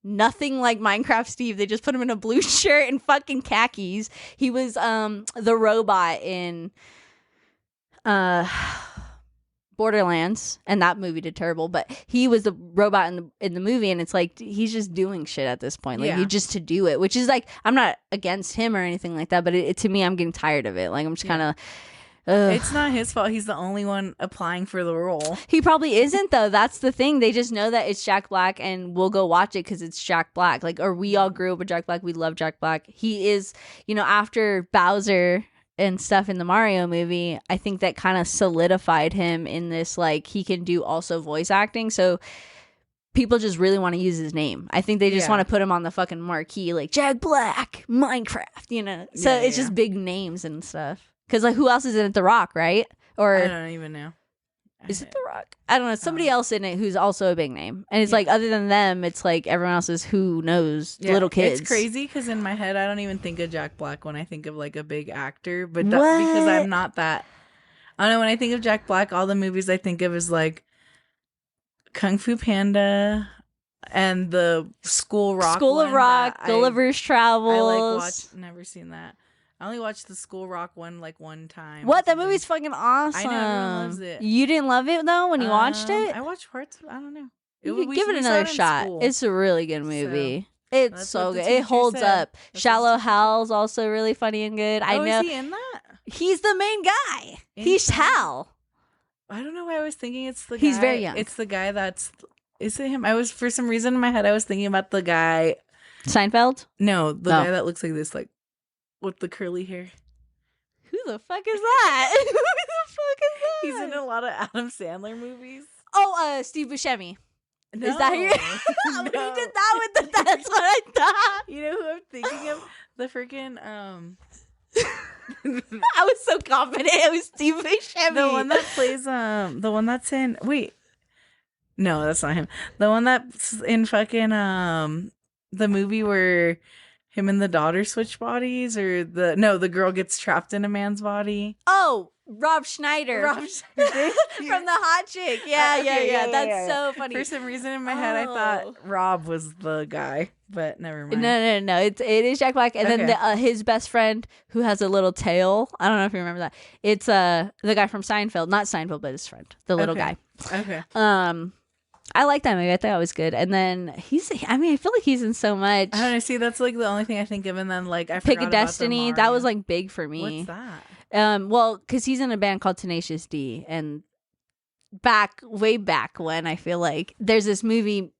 nothing like Minecraft Steve. They just put him in a blue shirt and fucking khakis. He was the robot in Borderlands, and that movie did terrible, but he was the robot in the movie, and it's like he's just doing shit at this point, like you just to do it, which is like I'm not against him or anything like that, but it to me I'm getting tired of it. Like I'm just kind of. It's not his fault. He's the only one applying for the role. He probably isn't though. That's the thing. They just know that it's Jack Black, and we'll go watch it because it's Jack Black. Like, or we all grew up with Jack Black. We love Jack Black. He is, after Bowser and stuff in the Mario movie, I think that kind of solidified him in this, like, he can do also voice acting. So people just really want to use his name. I think they just want to put him on the fucking marquee, like Jack Black, Minecraft, So it's just big names and stuff. Because, like, who else is in it? The Rock, right? Or I don't even know. Is it The Rock? I don't know. Somebody else in it who's also a big name. And it's like, other than them, it's like everyone else is who knows, little kids. It's crazy because in my head, I don't even think of Jack Black when I think of like a big actor. But because I'm not that. I don't know. When I think of Jack Black, all the movies I think of is like Kung Fu Panda and the School of Rock, Gulliver's Travels. Never seen that. I only watched the School Rock one like one time. What? That movie's fucking awesome. I know, everyone loves it. You didn't love it though when you watched it? I watched parts. I don't know. You could give it another shot. It's a really good movie. It's so good. It holds up. Shallow Hal's also really funny and good. I know. Is he in that? He's the main guy. He's Hal. I don't know why I was thinking it's the guy. He's very young. It's the guy that's. Is it him? I was, for some reason in my head, I was thinking about the guy. Seinfeld? No, the guy that looks like this, like, with the curly hair. Who the fuck is that? Who the fuck is that? He's in a lot of Adam Sandler movies. Oh, Steve Buscemi. No. Is that who? No. He did that with the. That's what I thought. You know who I'm thinking of? The freaking I was so confident it was Steve Buscemi. The one that plays the one that's in. Wait, no, that's not him. The one that's in fucking the movie where him and the daughter switch bodies, or the girl gets trapped in a man's body. Oh, Rob Schneider. Rob Schneider. From the hot chick. Yeah, yeah. That's so funny. For some reason in my head, I thought Rob was the guy, but never mind. No. It is Jack Black, and then his best friend who has a little tail. I don't know if you remember that. It's the guy from Seinfeld, not Seinfeld, but his friend, the little guy. Okay. I like that movie. I thought it was good. And then I feel like he's in so much. I don't know. See, that's like the only thing I think of. And then like I Pick forgot a Destiny. That was like big for me. What's that? Well, because he's in a band called Tenacious D, and way back when, I feel like there's this movie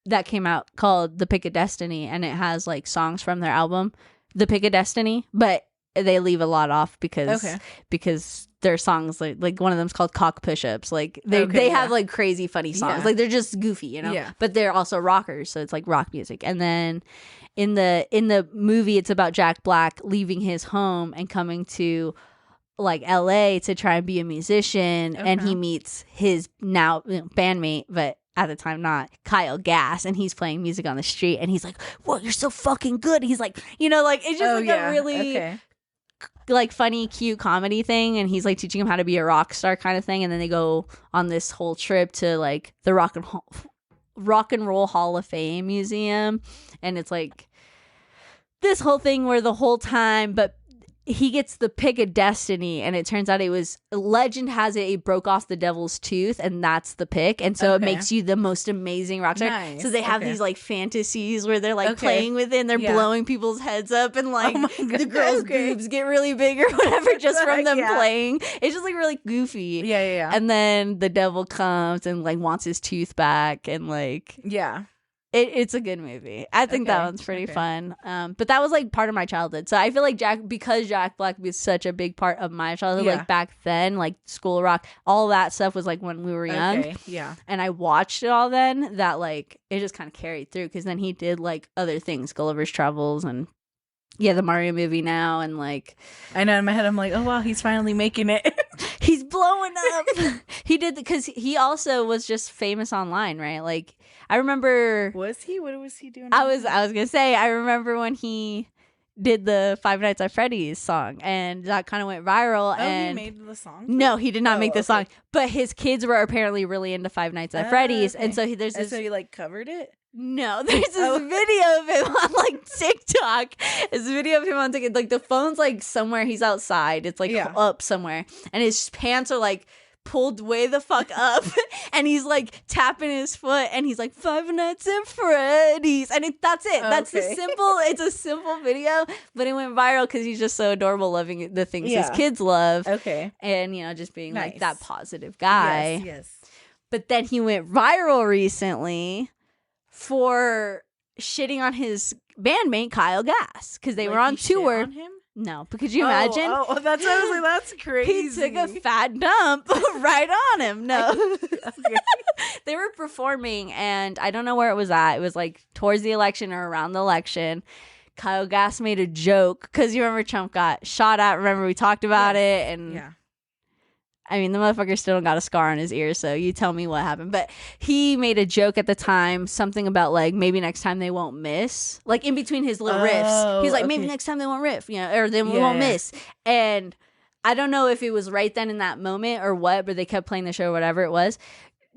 that came out called The Pick of Destiny, and it has like songs from their album, The Pick of Destiny, but they leave a lot off because their songs like one of them's called Cock Push-Ups. Like they have like crazy funny songs. Yeah. Like they're just goofy, you know. Yeah. But they're also rockers, so it's like rock music. And then in the movie, it's about Jack Black leaving his home and coming to like LA to try and be a musician, and he meets his now bandmate, but at the time not, Kyle Gass, and he's playing music on the street, and he's like, "Whoa, you're so fucking good." He's like, like it's just a really like funny, cute comedy thing, and he's like teaching him how to be a rock star kind of thing, and then they go on this whole trip to like the Rock and Roll Hall of Fame museum, and it's like this whole thing where the whole time, but he gets the pick of destiny, and it turns out it was, legend has it broke off the devil's tooth, and that's the pick, and so it makes you the most amazing rock star. Nice. So they have these like fantasies where they're like playing with it, and they're blowing people's heads up, and like the girls' boobs get really big or whatever just from them playing. It's just like really goofy. Yeah. And then the devil comes and like wants his tooth back, and like It's a good movie. I think that one's pretty fun. But that was like part of my childhood. So I feel like because Jack Black was such a big part of my childhood, like back then, like School Rock, all that stuff was like when we were young. Okay, yeah. And I watched it all then, that like it just kind of carried through, because then he did like other things, Gulliver's Travels, and the Mario movie now, and like I know in my head I'm like, oh wow, he's finally making it. He's blowing up. He did, because he also was just famous online, right? Like I remember. Was he? What was he doing? I was gonna say, I remember when he did the Five Nights at Freddy's song, and that kind of went viral. And he made the song? No, he did not make the song, but his kids were apparently really into Five Nights at Freddy's, and so there's this. So he like covered it. No, there's this video of him on like TikTok. This video of him on TikTok. Like the phone's like somewhere. He's outside. It's like up somewhere, and his pants are like pulled way the fuck up, and he's like tapping his foot, and he's like Five Nights at Freddy's, and that's it. That's the simple. It's a simple video, but it went viral because he's just so adorable, loving the things his kids love. Okay, and just being like that positive guy. Yes. But then he went viral recently for shitting on his bandmate Kyle Gass, because they were on tour. On him? No, but could you imagine? Oh, that's what I was like, that's crazy. He took a fat dump right on him. No. They were performing, and I don't know where it was at. It was like towards the election or around the election. Kyle Gass made a joke, because you remember Trump got shot at. Remember we talked about it, and I mean, the motherfucker still got a scar on his ear, so you tell me what happened. But he made a joke at the time, something about like maybe next time they won't miss. Like in between his little riffs, he's like, maybe next time they won't riff, or they won't miss. And I don't know if it was right then in that moment or what, but they kept playing the show, whatever it was.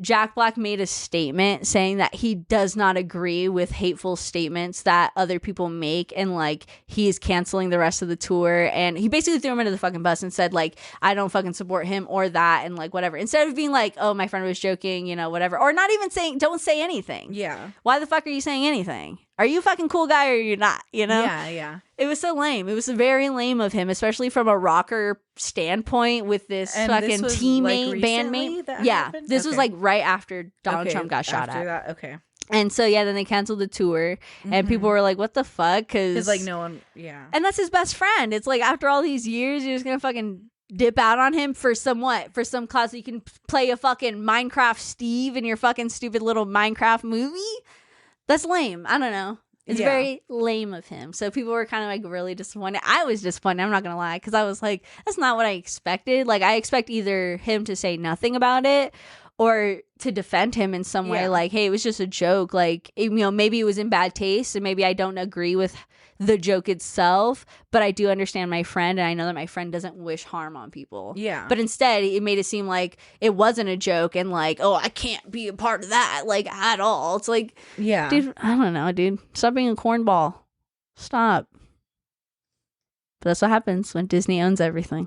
Jack Black made a statement saying that he does not agree with hateful statements that other people make, and like he is canceling the rest of the tour, and he basically threw him into the fucking bus and said like, I don't fucking support him or that, and like whatever, instead of being like, oh, my friend was joking, whatever, or not even saying, don't say anything. Why the fuck are you saying anything? Are you a fucking cool guy or are you not? Yeah. It was so lame. It was very lame of him, especially from a rocker standpoint with this fucking teammate, like bandmate. This was like right after Donald Trump got shot at. That, okay. And so then they canceled the tour, and people were like, "What the fuck?" Because like no one, and that's his best friend. It's like after all these years, you're just gonna fucking dip out on him for some class so you can play a fucking Minecraft Steve in your fucking stupid little Minecraft movie. That's lame. I don't know. It's very lame of him. So people were kind of like really disappointed. I was disappointed, I'm not going to lie, because I was like, that's not what I expected. Like I expect either him to say nothing about it or to defend him in some way, like, hey, it was just a joke, like, you know, maybe it was in bad taste and maybe I don't agree with the joke itself, but I do understand my friend and I know that my friend doesn't wish harm on people. Yeah. But instead it made it seem like it wasn't a joke and like, oh, I can't be a part of that, like, at all. It's like, yeah, dude, I don't know, dude, stop being a cornball. Stop. But that's what happens when Disney owns everything.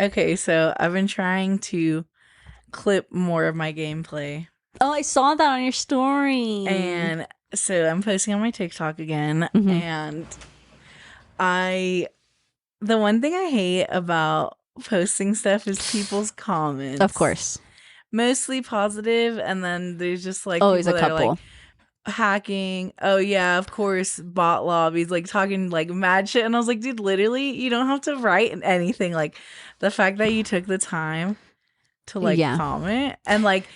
Okay, so I've been trying to clip more of my gameplay. Oh, I saw that on your story. And so I'm posting on my TikTok again. Mhm. And the one thing I hate about posting stuff is people's comments. Of course. Mostly positive, and then there's just like Always a people that are, couple. like, hacking. Oh yeah, of course, bot lobbies, like talking like mad shit. And I was like, dude, literally, you don't have to write anything. Like, the fact that you took the time to like comment and like,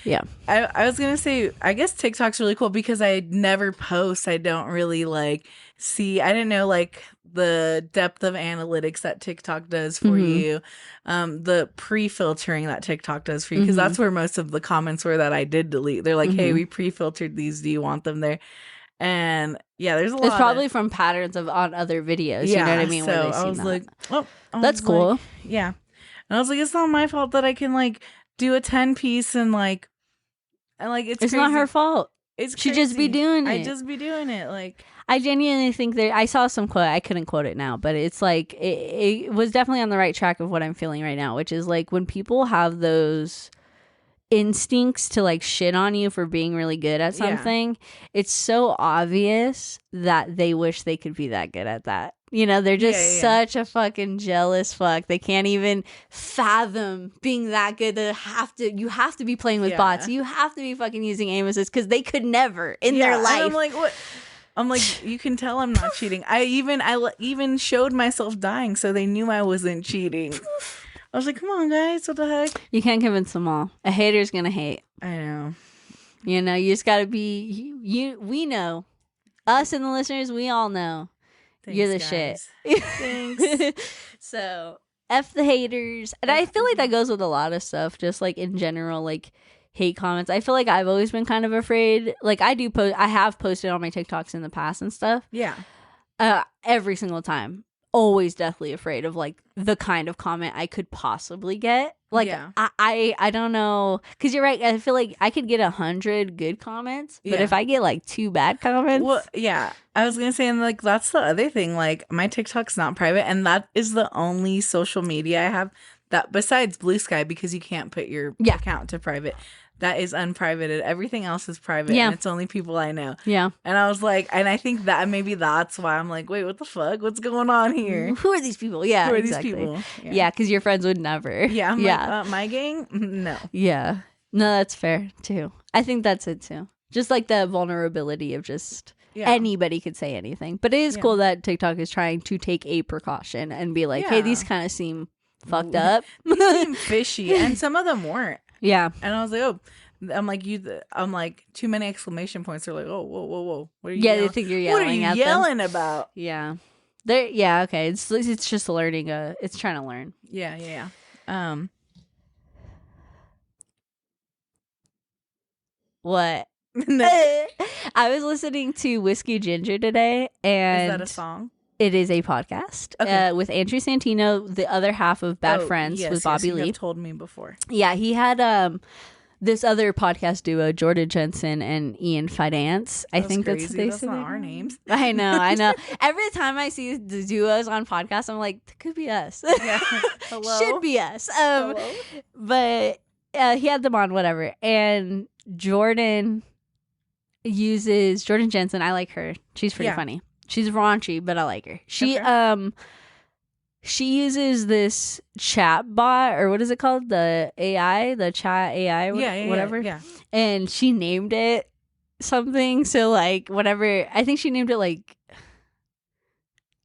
I was gonna say, I guess TikTok's really cool because I never post. I don't really like see. I didn't know like the depth of analytics that TikTok does for you, the pre-filtering that TikTok does for you, because that's where most of the comments were that I did delete. They're like, hey, we pre-filtered these. Do you want them there? And yeah, there's a lot. It's probably from patterns of on other videos. You know what I mean? So where they I was that. like, oh, that's cool. Like, yeah. And I was like, it's not my fault that I can like do a 10 piece and like it's crazy. Not her fault. It's she just be doing it. I just be doing it. Like, I genuinely think that I saw some quote. I couldn't quote it now, but it's like it was definitely on the right track of what I'm feeling right now, which is like when people have those instincts to like shit on you for being really good at something, it's so obvious that they wish they could be that good at that. You know, they're just such a fucking jealous fuck. They can't even fathom being that good. You have to be playing with bots. You have to be fucking using aim assist because they could never in their life. And I'm like, what? I'm like, you can tell I'm not cheating. I even showed myself dying so they knew I wasn't cheating. I was like, come on, guys, what the heck? You can't convince them all. A hater's gonna hate. I know. You know, you just gotta be. We know. Us and the listeners, we all know. Thanks, you're the guys. Shit. Thanks. So, F the haters. And I feel like that goes with a lot of stuff, just like in general, like hate comments. I feel like I've always been kind of afraid. Like I have posted on my TikToks in the past and stuff. Yeah. Every single time. Always deathly afraid of like the kind of comment I could possibly get. Like I don't know, because you're right. I feel like I could get 100 good comments, but if I get like 2 bad comments, well, yeah, I was gonna say, and like that's the other thing. Like my TikTok's not private, and that is the only social media I have that besides Blue Sky, because you can't put your account to private. That is unprivated. Everything else is private, and it's only people I know. Yeah. And I was like, and I think that maybe that's why I'm like, wait, what the fuck? What's going on here? Who are these people? Yeah, who are these people? Yeah, because your friends would never. Yeah, I'm like, my gang? No. Yeah. No, that's fair, too. I think that's it, too. Just like the vulnerability of just anybody could say anything. But it is cool that TikTok is trying to take a precaution and be like, hey, these kind of seem fucked up. These seem fishy, and some of them weren't. Yeah. And I was like, oh, I'm like, too many exclamation points. They're like, oh, whoa. What are you they think you're yelling What are you at yelling them? about? Yeah. Okay. It's just learning. It's trying to learn. Yeah. What? I was listening to Whiskey Ginger today, and is that a song? It is a podcast with Andrew Santino, the other half of Bad Friends with Bobby Lee. You've told me before. Yeah, he had this other podcast duo, Jordan Jensen and Ian Fidance. I think crazy. That's what they that's say. Not our names. I know. Every time I see the duos on podcasts, I'm like, that could be us. Yeah. Hello? Should be us. Hello? But he had them on, whatever. And Jordan Jensen. I like her. She's pretty funny. She's raunchy, but I like her. She uses this chat bot, or what is it called? The AI, the chat AI, whatever. Yeah. And she named it something. So like whatever, I think she named it like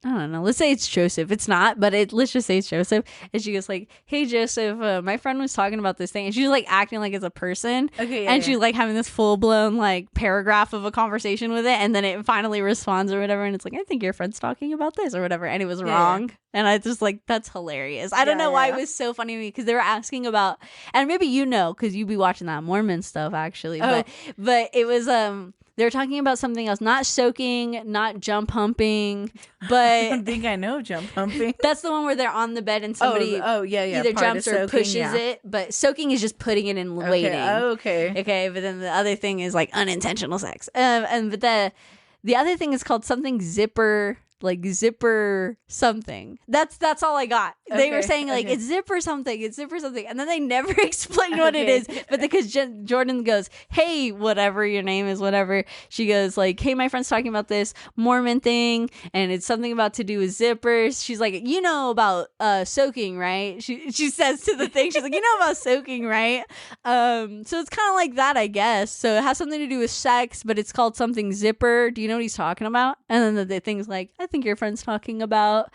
I don't know. Let's say it's Joseph. It's not, but let's just say it's Joseph. And she goes like, "Hey, Joseph, my friend was talking about this thing," and she's like acting like it's a person. Okay, yeah, and yeah. she's like having this full blown like paragraph of a conversation with it, and then it finally responds or whatever, and it's like, "I think your friend's talking about this or whatever," and it was wrong. And I just like, that's hilarious. I don't know why it was so funny to me, because they were asking about, and maybe you know, because you'd be watching that Mormon stuff actually, but it was they were talking about something else, not soaking, not jump humping, but I don't think I know jump humping. that's the one where they're on the bed and somebody either jumps or pushes it. But soaking is just putting it in waiting. Okay, but then the other thing is like unintentional sex. But the other thing is called something zipper. Like zipper something. That's all I got. They were saying like it's zipper something, and then they never explained what it is. But because Jordan goes, "Hey, whatever your name is, whatever," she goes like, "Hey, my friend's talking about this Mormon thing, and it's something about to do with zippers." She's like, "You know about soaking, right?" She says to the thing, she's like, "You know about soaking, right?" So it's kind of like that, I guess. So it has something to do with sex, but it's called something zipper. Do you know what he's talking about? And then the thing's like, "I think your friend's talking about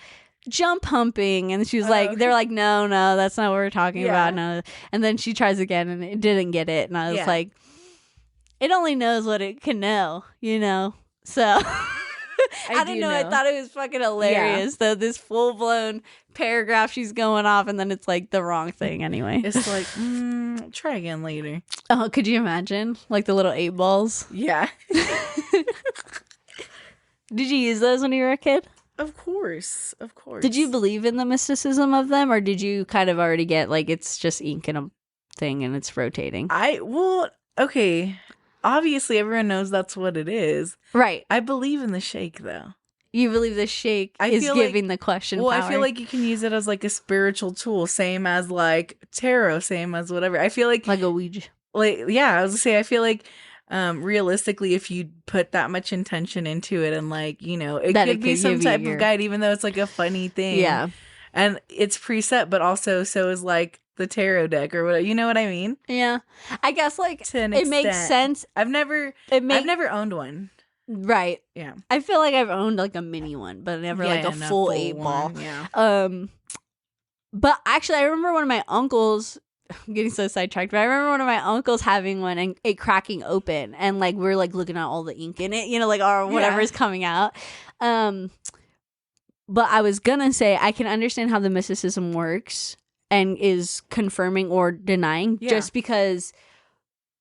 jump humping," and she's like, they're like, no, that's not what we're talking about. No. And then she tries again and it didn't get it, and I was like, it only knows what it can know, you know. So I don't know. I thought it was fucking hilarious though, this full-blown paragraph she's going off, and then it's like the wrong thing anyway. It's like, try again later. Oh, could you imagine like the little 8 balls? Yeah. Did you use those when you were a kid? Of course. Did you believe in the mysticism of them, or did you kind of already get like it's just ink in a thing and it's rotating? Okay. Obviously, everyone knows that's what it is. Right. I believe in the shake, though. You believe the shake is giving the question power? I feel like you can use it as like a spiritual tool, same as like tarot, same as whatever. I feel like a Ouija. Like, yeah, I was gonna say, I feel like realistically, if you put that much intention into it, and like, you know, it could be some type of guide, even though it's like a funny thing. Yeah. And it's preset, but also so is like the tarot deck or whatever. You know what I mean? Yeah. I guess like to an it makes sense. I've never owned one. Right. Yeah. I feel like I've owned like a mini one, but never like a full 8 ball. Yeah. But actually, I remember one of my uncles. I'm getting so sidetracked, but I remember one of my uncles having one and it cracking open, and like we're like looking at all the ink in it, you know, like or whatever is coming out. But I was gonna say I can understand how the mysticism works and is confirming or denying, just because.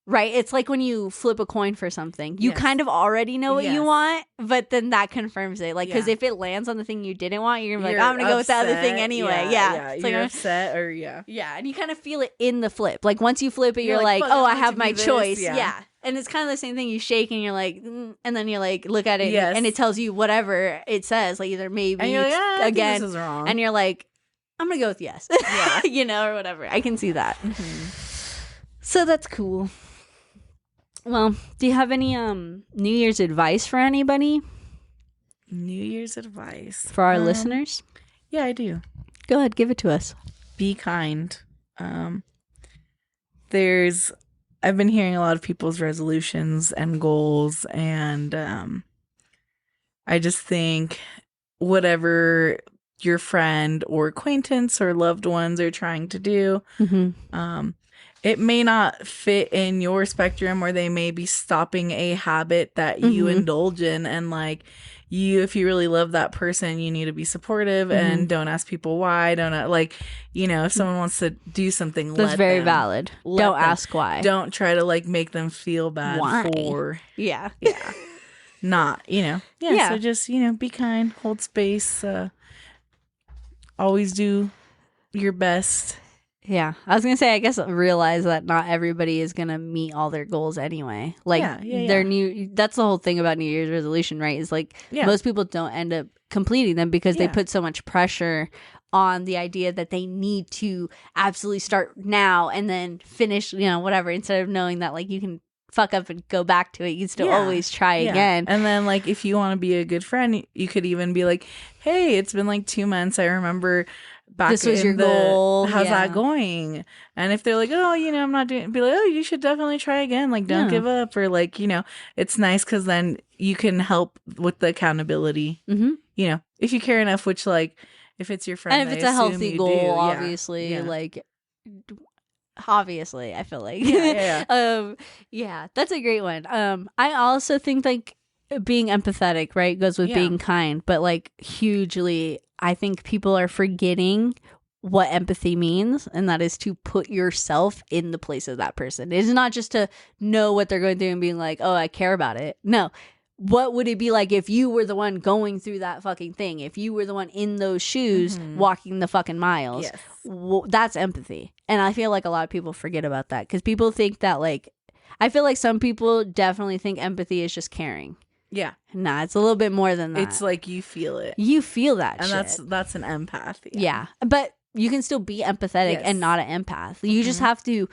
Right, it's like when you flip a coin for something, you kind of already know what you want, but then that confirms it. Like, because if it lands on the thing you didn't want, you're gonna be like, I'm gonna go with the other thing anyway. Yeah. It's you're like, upset or yeah, and you kind of feel it in the flip. Like once you flip it, you're like, oh, I have my choice. Yeah. And it's kind of the same thing. You shake and you're like, and then you're like, look at it, and it tells you whatever it says, like either maybe and you're like, again, this is wrong, and you're like, I'm gonna go with yes, you know, or whatever. I can see that. So that's cool. Well, do you have any New Year's advice for anybody? New Year's advice for our listeners? Yeah, I do. Go ahead, give it to us. Be kind. I've been hearing a lot of people's resolutions and goals, and I just think whatever your friend or acquaintance or loved ones are trying to do, it may not fit in your spectrum, or they may be stopping a habit that you indulge in. And like if you really love that person, you need to be supportive and don't ask people why. Don't like, you know, if someone wants to do something, that's very valid. Don't ask why. Don't try to like make them feel bad for. Yeah. Not, you know. Yeah. So just, you know, be kind, hold space, always do your best. Yeah, I was gonna say, I guess realize that not everybody is gonna meet all their goals anyway. Like their that's the whole thing about New Year's resolution, right? Is like most people don't end up completing them because they put so much pressure on the idea that they need to absolutely start now and then finish, you know, whatever, instead of knowing that like you can fuck up and go back to it. You still always try again. And then like if you want to be a good friend, you could even be like, hey, it's been like 2 months. I remember this was your goal. How's that going? And if they're like, oh, you know, I'm not doing, be like, oh, you should definitely try again. Like, don't give up. Or like, you know, it's nice because then you can help with the accountability. You know, if you care enough, which like if it's your friend, And if I it's a assume healthy you goal, do. obviously, Yeah. like obviously, I feel like Yeah. yeah, that's a great one. I also think like being empathetic, right, goes with being kind, but like hugely, I think people are forgetting what empathy means, and that is to put yourself in the place of that person. It's not just to know what they're going through and being like, oh, I care about it. No. What would it be like if you were the one going through that fucking thing? If you were the one in those shoes walking the fucking miles? Yes. Well, that's empathy. And I feel like a lot of people forget about that because people think that like, I feel like some people definitely think empathy is just caring. Yeah. Nah, it's a little bit more than that. It's like you feel it. You feel that and shit. that's an empath. Yeah. But you can still be empathetic and not an empath. You just have to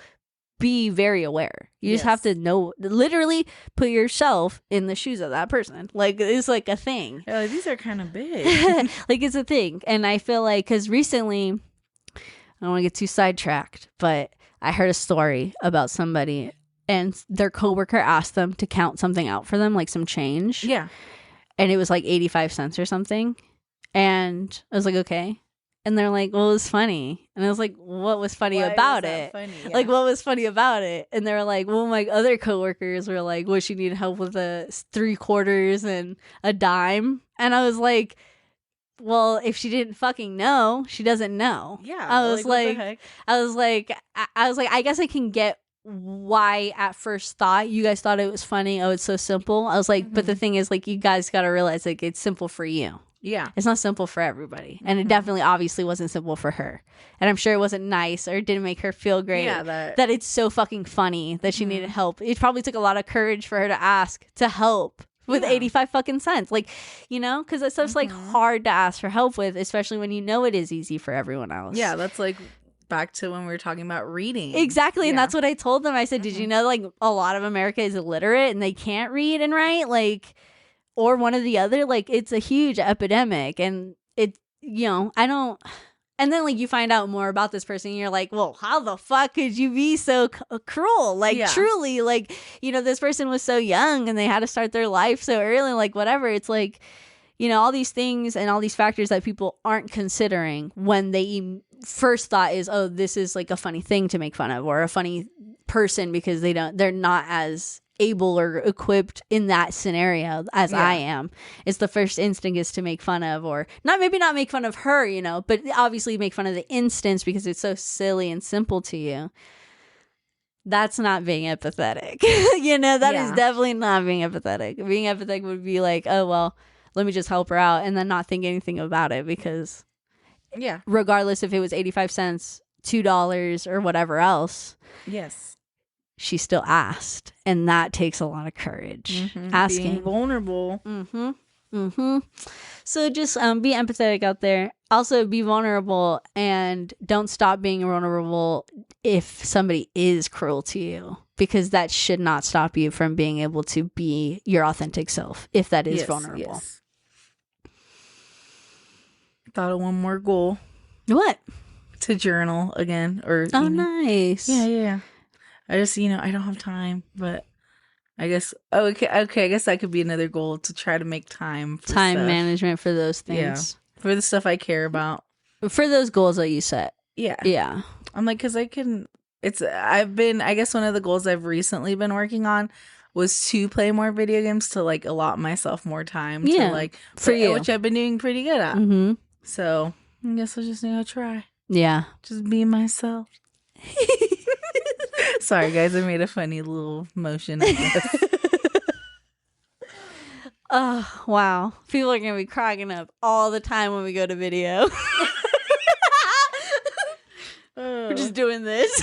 be very aware. You just have to know, literally put yourself in the shoes of that person. Like, it's like a thing. Yeah, like, these are kind of big. Like, it's a thing. And I feel like, because recently, I don't want to get too sidetracked, but I heard a story about somebody and their coworker asked them to count something out for them, like some change. Yeah. And it was like 85 cents or something. And I was like, okay. And they're like, well, it was funny. And I was like, what was funny about it? Funny? Yeah. Like, what was funny about it? And they were like, well, my other coworkers were like, well, she needed help with a 3/4 and a dime. And I was like, well, if she didn't fucking know, she doesn't know. Yeah. I was like, what the heck? I was like, I guess I can get why at first thought you guys thought it was funny. Oh, it's so simple. I was like, but the thing is, like, you guys got to realize, like, it's simple for you. Yeah. It's not simple for everybody. And it definitely obviously wasn't simple for her. And I'm sure it wasn't nice or it didn't make her feel great. Yeah, that it's so fucking funny that she needed help. It probably took a lot of courage for her to ask to help with 85 fucking cents. Like, you know, because it's stuff's like hard to ask for help with, especially when you know it is easy for everyone else. Yeah, that's like back to when we were talking about reading. Exactly. And that's what I told them. I said, did you know like a lot of America is illiterate and they can't read and write? Like, or one or the other, like it's a huge epidemic. And it, you know, I don't, and then like you find out more about this person and you're like, well, how the fuck could you be so cruel? Like truly, like, you know, this person was so young and they had to start their life so early, like whatever. It's like, you know, all these things and all these factors that people aren't considering when they first thought is, oh, this is like a funny thing to make fun of or a funny person because they're not as able or equipped in that scenario as I am. It's the first instinct is to make fun of, or not make fun of her, you know, but obviously make fun of the instance because it's so silly and simple to you. That's not being empathetic. You know, that is definitely not being empathetic. Being empathetic would be like, oh, well, let me just help her out and then not think anything about it because regardless if it was 85 cents, $2 or whatever else. Yes. She still asked, and that takes a lot of courage. Asking, being vulnerable. So just be empathetic out there. Also, be vulnerable, and don't stop being vulnerable if somebody is cruel to you, because that should not stop you from being able to be your authentic self if that is vulnerable. Yes. Thought of one more goal. What? To journal again, or nice. Yeah. I just, I don't have time, but I guess, okay, I guess that could be another goal to try to make time for time stuff. Management for those things. Yeah, for the stuff I care about. For those goals that you set. Yeah. Yeah. I'm like, because I guess one of the goals I've recently been working on was to play more video games, to like allot myself more time to like, for you. Which I've been doing pretty good at. So I guess I just need to try. Yeah. Just be myself. Sorry, guys. I made a funny little motion. Oh, wow. People are going to be cracking up all the time when we go to video. We're just doing this.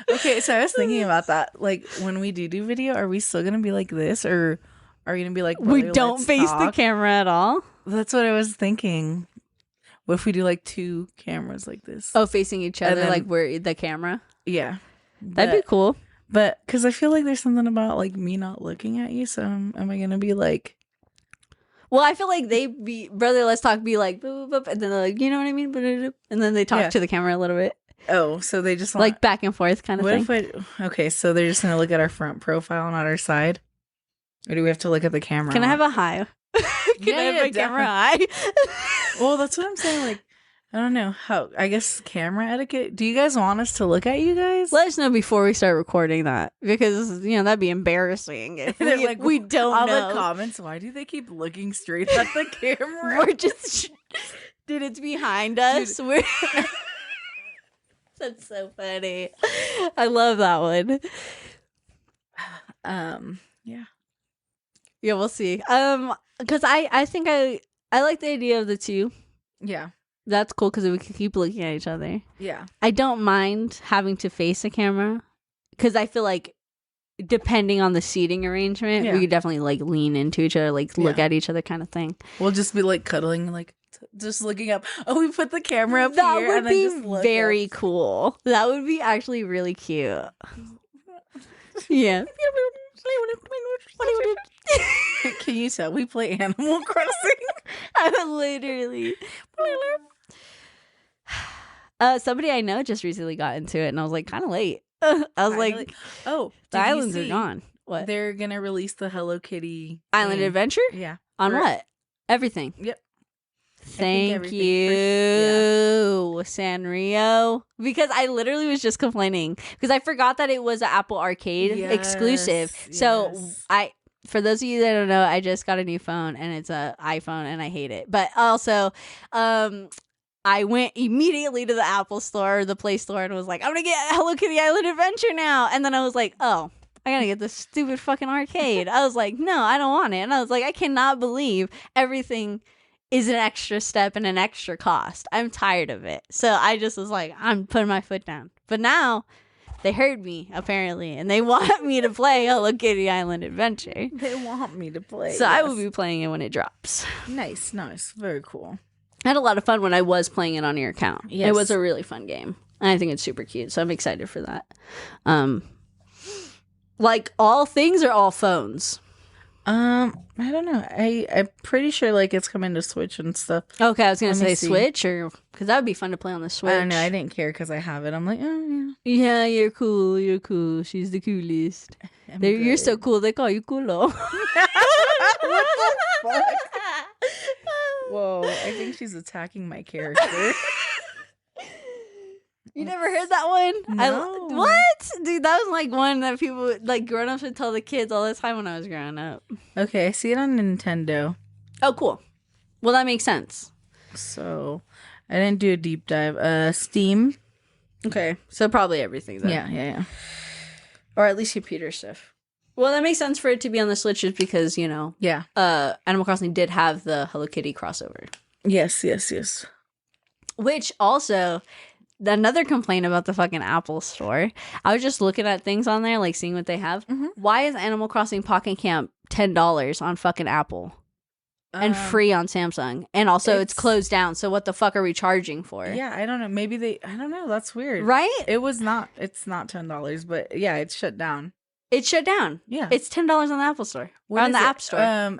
Okay, so I was thinking about that. Like, when we do video, are we still going to be like this? Or are we going to be like, we don't face the camera at all? That's what I was thinking. What if we do like two cameras like this? Oh, facing each other, then, like we're the camera? Yeah. That'd be cool. But because I feel like there's something about like me not looking at you. So am I going to be like... Well, I feel like Brother Let's Talk be like, boop, boop, boop, and then they're like, you know what I mean? And then they talk to the camera a little bit. Oh, so they just like back and forth kind of thing. Okay, so they're just going to look at our front profile, not our side? Or do we have to look at the camera? Can I have a hi? Can I have my camera high? Well, that's what I'm saying. Like, I don't know how. I guess camera etiquette. Do you guys want us to look at you guys? Let us know before we start recording that, because that'd be embarrassing if we don't all know. The comments. Why do they keep looking straight at the camera? We're just, dude, it's behind us. We're That's so funny. I love that one. Yeah. Yeah, we'll see. Because I think I like the idea of the two. Yeah. That's cool because we can keep looking at each other. Yeah. I don't mind having to face a camera because I feel like depending on the seating arrangement, we could definitely like lean into each other, like look at each other kind of thing. We'll just be like cuddling, like just looking up. Oh, we put the camera up that here. Would and then be just look very up. Cool. That would be actually really cute. Yeah. Can you tell we play Animal Crossing? I literally. Somebody I know just recently got into it, and I was like, kind of late. I was like, oh, the islands are gone. What? They're gonna release the Hello Kitty Island game. Adventure? Yeah. On what? Everything. Yep. Thank you, Sanrio. Because I literally was just complaining because I forgot that it was an Apple Arcade exclusive. So for those of you that don't know, I just got a new phone and it's an iPhone and I hate it. But also, I went immediately to the Apple Store, the Play Store, and was like, I'm gonna get Hello Kitty Island Adventure now. And then I was like, oh, I gotta get this stupid fucking arcade. I was like, no, I don't want it. And I was like, I cannot believe everything is an extra step and an extra cost. I'm tired of it. So I just was like, I'm putting my foot down. But now they heard me, apparently, and they want me to play Hello Kitty Island Adventure. They want me to play. So I will be playing it when it drops. Nice. Very cool. I had a lot of fun when I was playing it on your account. Yes. It was a really fun game. And I think it's super cute. So I'm excited for that. Like all things are all phones. I don't know. I'm pretty sure like it's coming to Switch and stuff. Okay, I was gonna say Switch, or because that would be fun to play on the Switch. I don't know. I didn't care because I have it. I'm like, oh yeah. Yeah, you're cool. You're cool. She's the coolest. You're so cool. They call you culo. What the fuck? Whoa! I think she's attacking my character. You never heard that one? No. What? Dude, that was like one that people, like grown-ups would tell the kids all the time when I was growing up. Okay, I see it on Nintendo. Oh, cool. Well, that makes sense. So, I didn't do a deep dive. Steam. Okay, so probably everything then. Yeah. Or at least computer stuff. Well, that makes sense for it to be on the Switch just because, Yeah. Animal Crossing did have the Hello Kitty crossover. Yes. Which also... Another complaint about the fucking Apple Store. I was just looking at things on there, like seeing what they have. Mm-hmm. Why is Animal Crossing Pocket Camp $10 on fucking Apple and free on Samsung? And also it's closed down. So what the fuck are we charging for? Yeah, I don't know. Maybe I don't know. That's weird. Right? It's not $10, but yeah, it's shut down. It's shut down. Yeah. It's $10 on the Apple Store. Or on the App Store.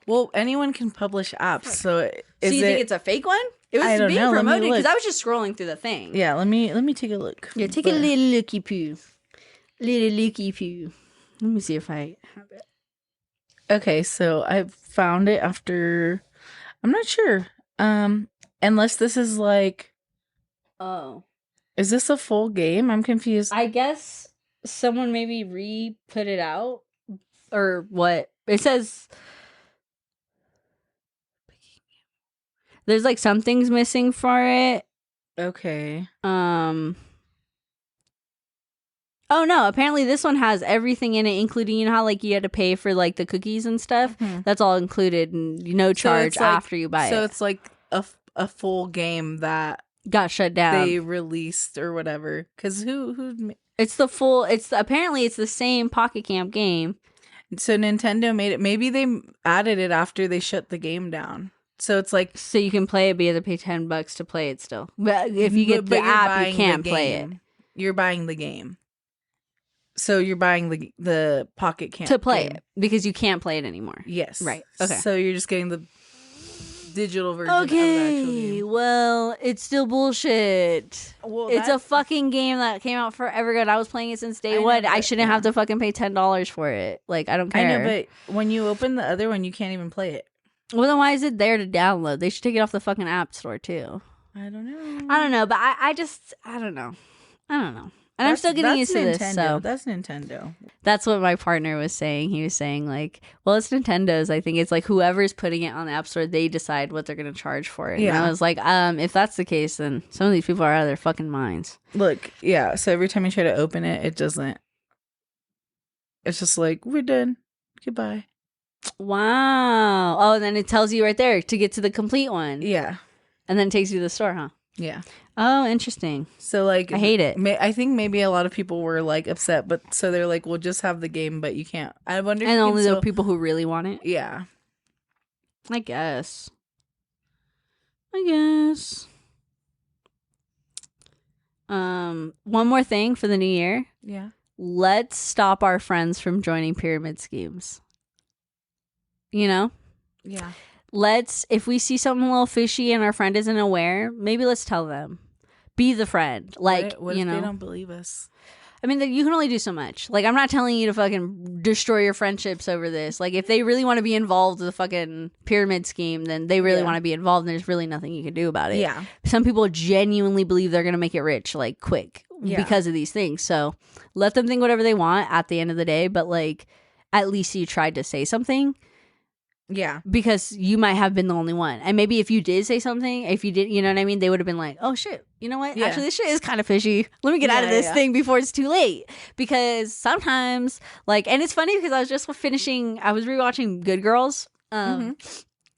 Well, anyone can publish apps. So you think it's a fake one? It was being promoted because I was just scrolling through the thing. Yeah, let me take a look. Yeah, take a little looky poo. Little looky poo. Let me see if I have it. Okay, so I found it after I'm not sure. Unless this is like is this a full game? I'm confused. I guess someone maybe re-put it out or what? It says there's like some things missing for it. Okay. Oh no, apparently this one has everything in it, including how like you had to pay for like the cookies and stuff. Mm-hmm. That's all included and no charge after you buy it. So it's like a full game that got shut down. They released or whatever. Cuz who it's apparently it's the same Pocket Camp game. So Nintendo made it. Maybe they added it after they shut the game down. So it's like... So you can play it, but you have to pay $10 to play it still. But if you get the app, you can't play it. You're buying the game. So you're buying the Pocket Camp to play game. it, because you can't play it anymore. Yes. Right. Okay. So you're just getting the digital version of the actual game. Well, it's still bullshit. Well, it's a fucking game that came out forever ago, and I was playing it since day one. I shouldn't have to fucking pay $10 for it. Like, I don't care. I know, but when you open the other one, you can't even play it. Well, then why is it there to download? They should take it off the fucking app store too. I don't know. But I don't know. And I'm still getting used to this. So that's Nintendo. That's what my partner was saying. He was saying like, well, it's Nintendo's. I think it's like whoever's putting it on the App Store, they decide what they're going to charge for it. Yeah. And I was like, if that's the case, then some of these people are out of their fucking minds. Look, yeah. So every time you try to open it, it doesn't. It's just like, we're done. Goodbye. Wow. Oh, and then it tells you right there to get to the complete one. Yeah. And then it takes you to the store, huh? Yeah. Oh, interesting. So, like, I hate it. I think maybe a lot of people were like upset, but so they're like, "We'll just have the game, but you can't." I wonder. And only the people who really want it. Yeah. I guess. One more thing for the new year. Yeah. Let's stop our friends from joining pyramid schemes. You know? Yeah. If we see something a little fishy and our friend isn't aware, maybe let's tell them. Be the friend. Like, what if they don't believe us? I mean, you can only do so much. Like, I'm not telling you to fucking destroy your friendships over this. Like, if they really want to be involved with the fucking pyramid scheme, then they really want to be involved, and there's really nothing you can do about it. Yeah. Some people genuinely believe they're going to make it rich, like, quick because of these things. So let them think whatever they want at the end of the day, but, like, at least you tried to say something. Yeah. Because you might have been the only one. And maybe if you did say something, if you did, you know what I mean? They would have been like, oh shit, you know what? Yeah. Actually, this shit is kind of fishy. Let me get out of this thing before it's too late. Because sometimes, like, and it's funny because I was rewatching Good Girls. And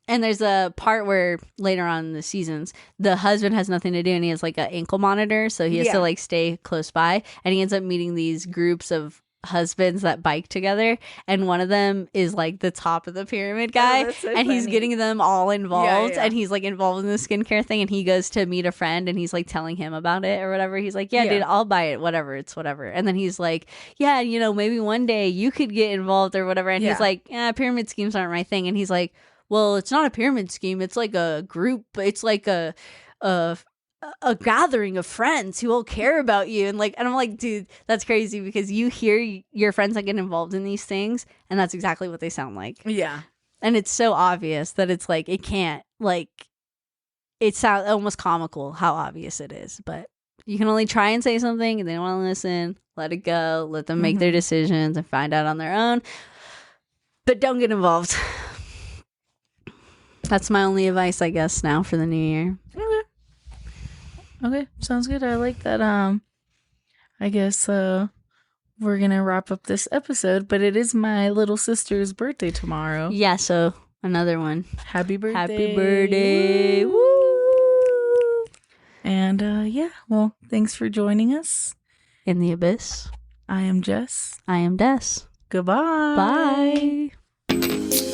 there's a part where later on in the seasons, the husband has nothing to do and he has like an ankle monitor. So he has to like stay close by. And he ends up meeting these groups of husbands that bike together, and one of them is like the top of the pyramid guy, and funny. He's getting them all involved, and he's like involved in the skincare thing, and he goes to meet a friend and he's like telling him about it or whatever. He's like, yeah dude, I'll buy it, whatever, it's whatever. And then he's like, yeah, you know, maybe one day you could get involved or whatever. And he's like, pyramid schemes aren't my thing. And he's like, well, it's not a pyramid scheme, it's like a group, it's like a gathering of friends who all care about you. And I'm like, dude, that's crazy, because you hear your friends that get involved in these things, and that's exactly what they sound like. Yeah. And it's so obvious that it's like, it can't, like, it sounds almost comical how obvious it is. But you can only try and say something, and they don't want to listen. Let it go. Let them make their decisions and find out on their own. But don't get involved. That's my only advice, I guess, now for the new year. Okay, sounds good. I like that. I guess we're gonna wrap up this episode, but it is my little sister's birthday tomorrow. Yeah, so another one. Happy birthday! Happy birthday! Woo! And well, thanks for joining us in the abyss. I am Jess. I am Des. Goodbye. Bye.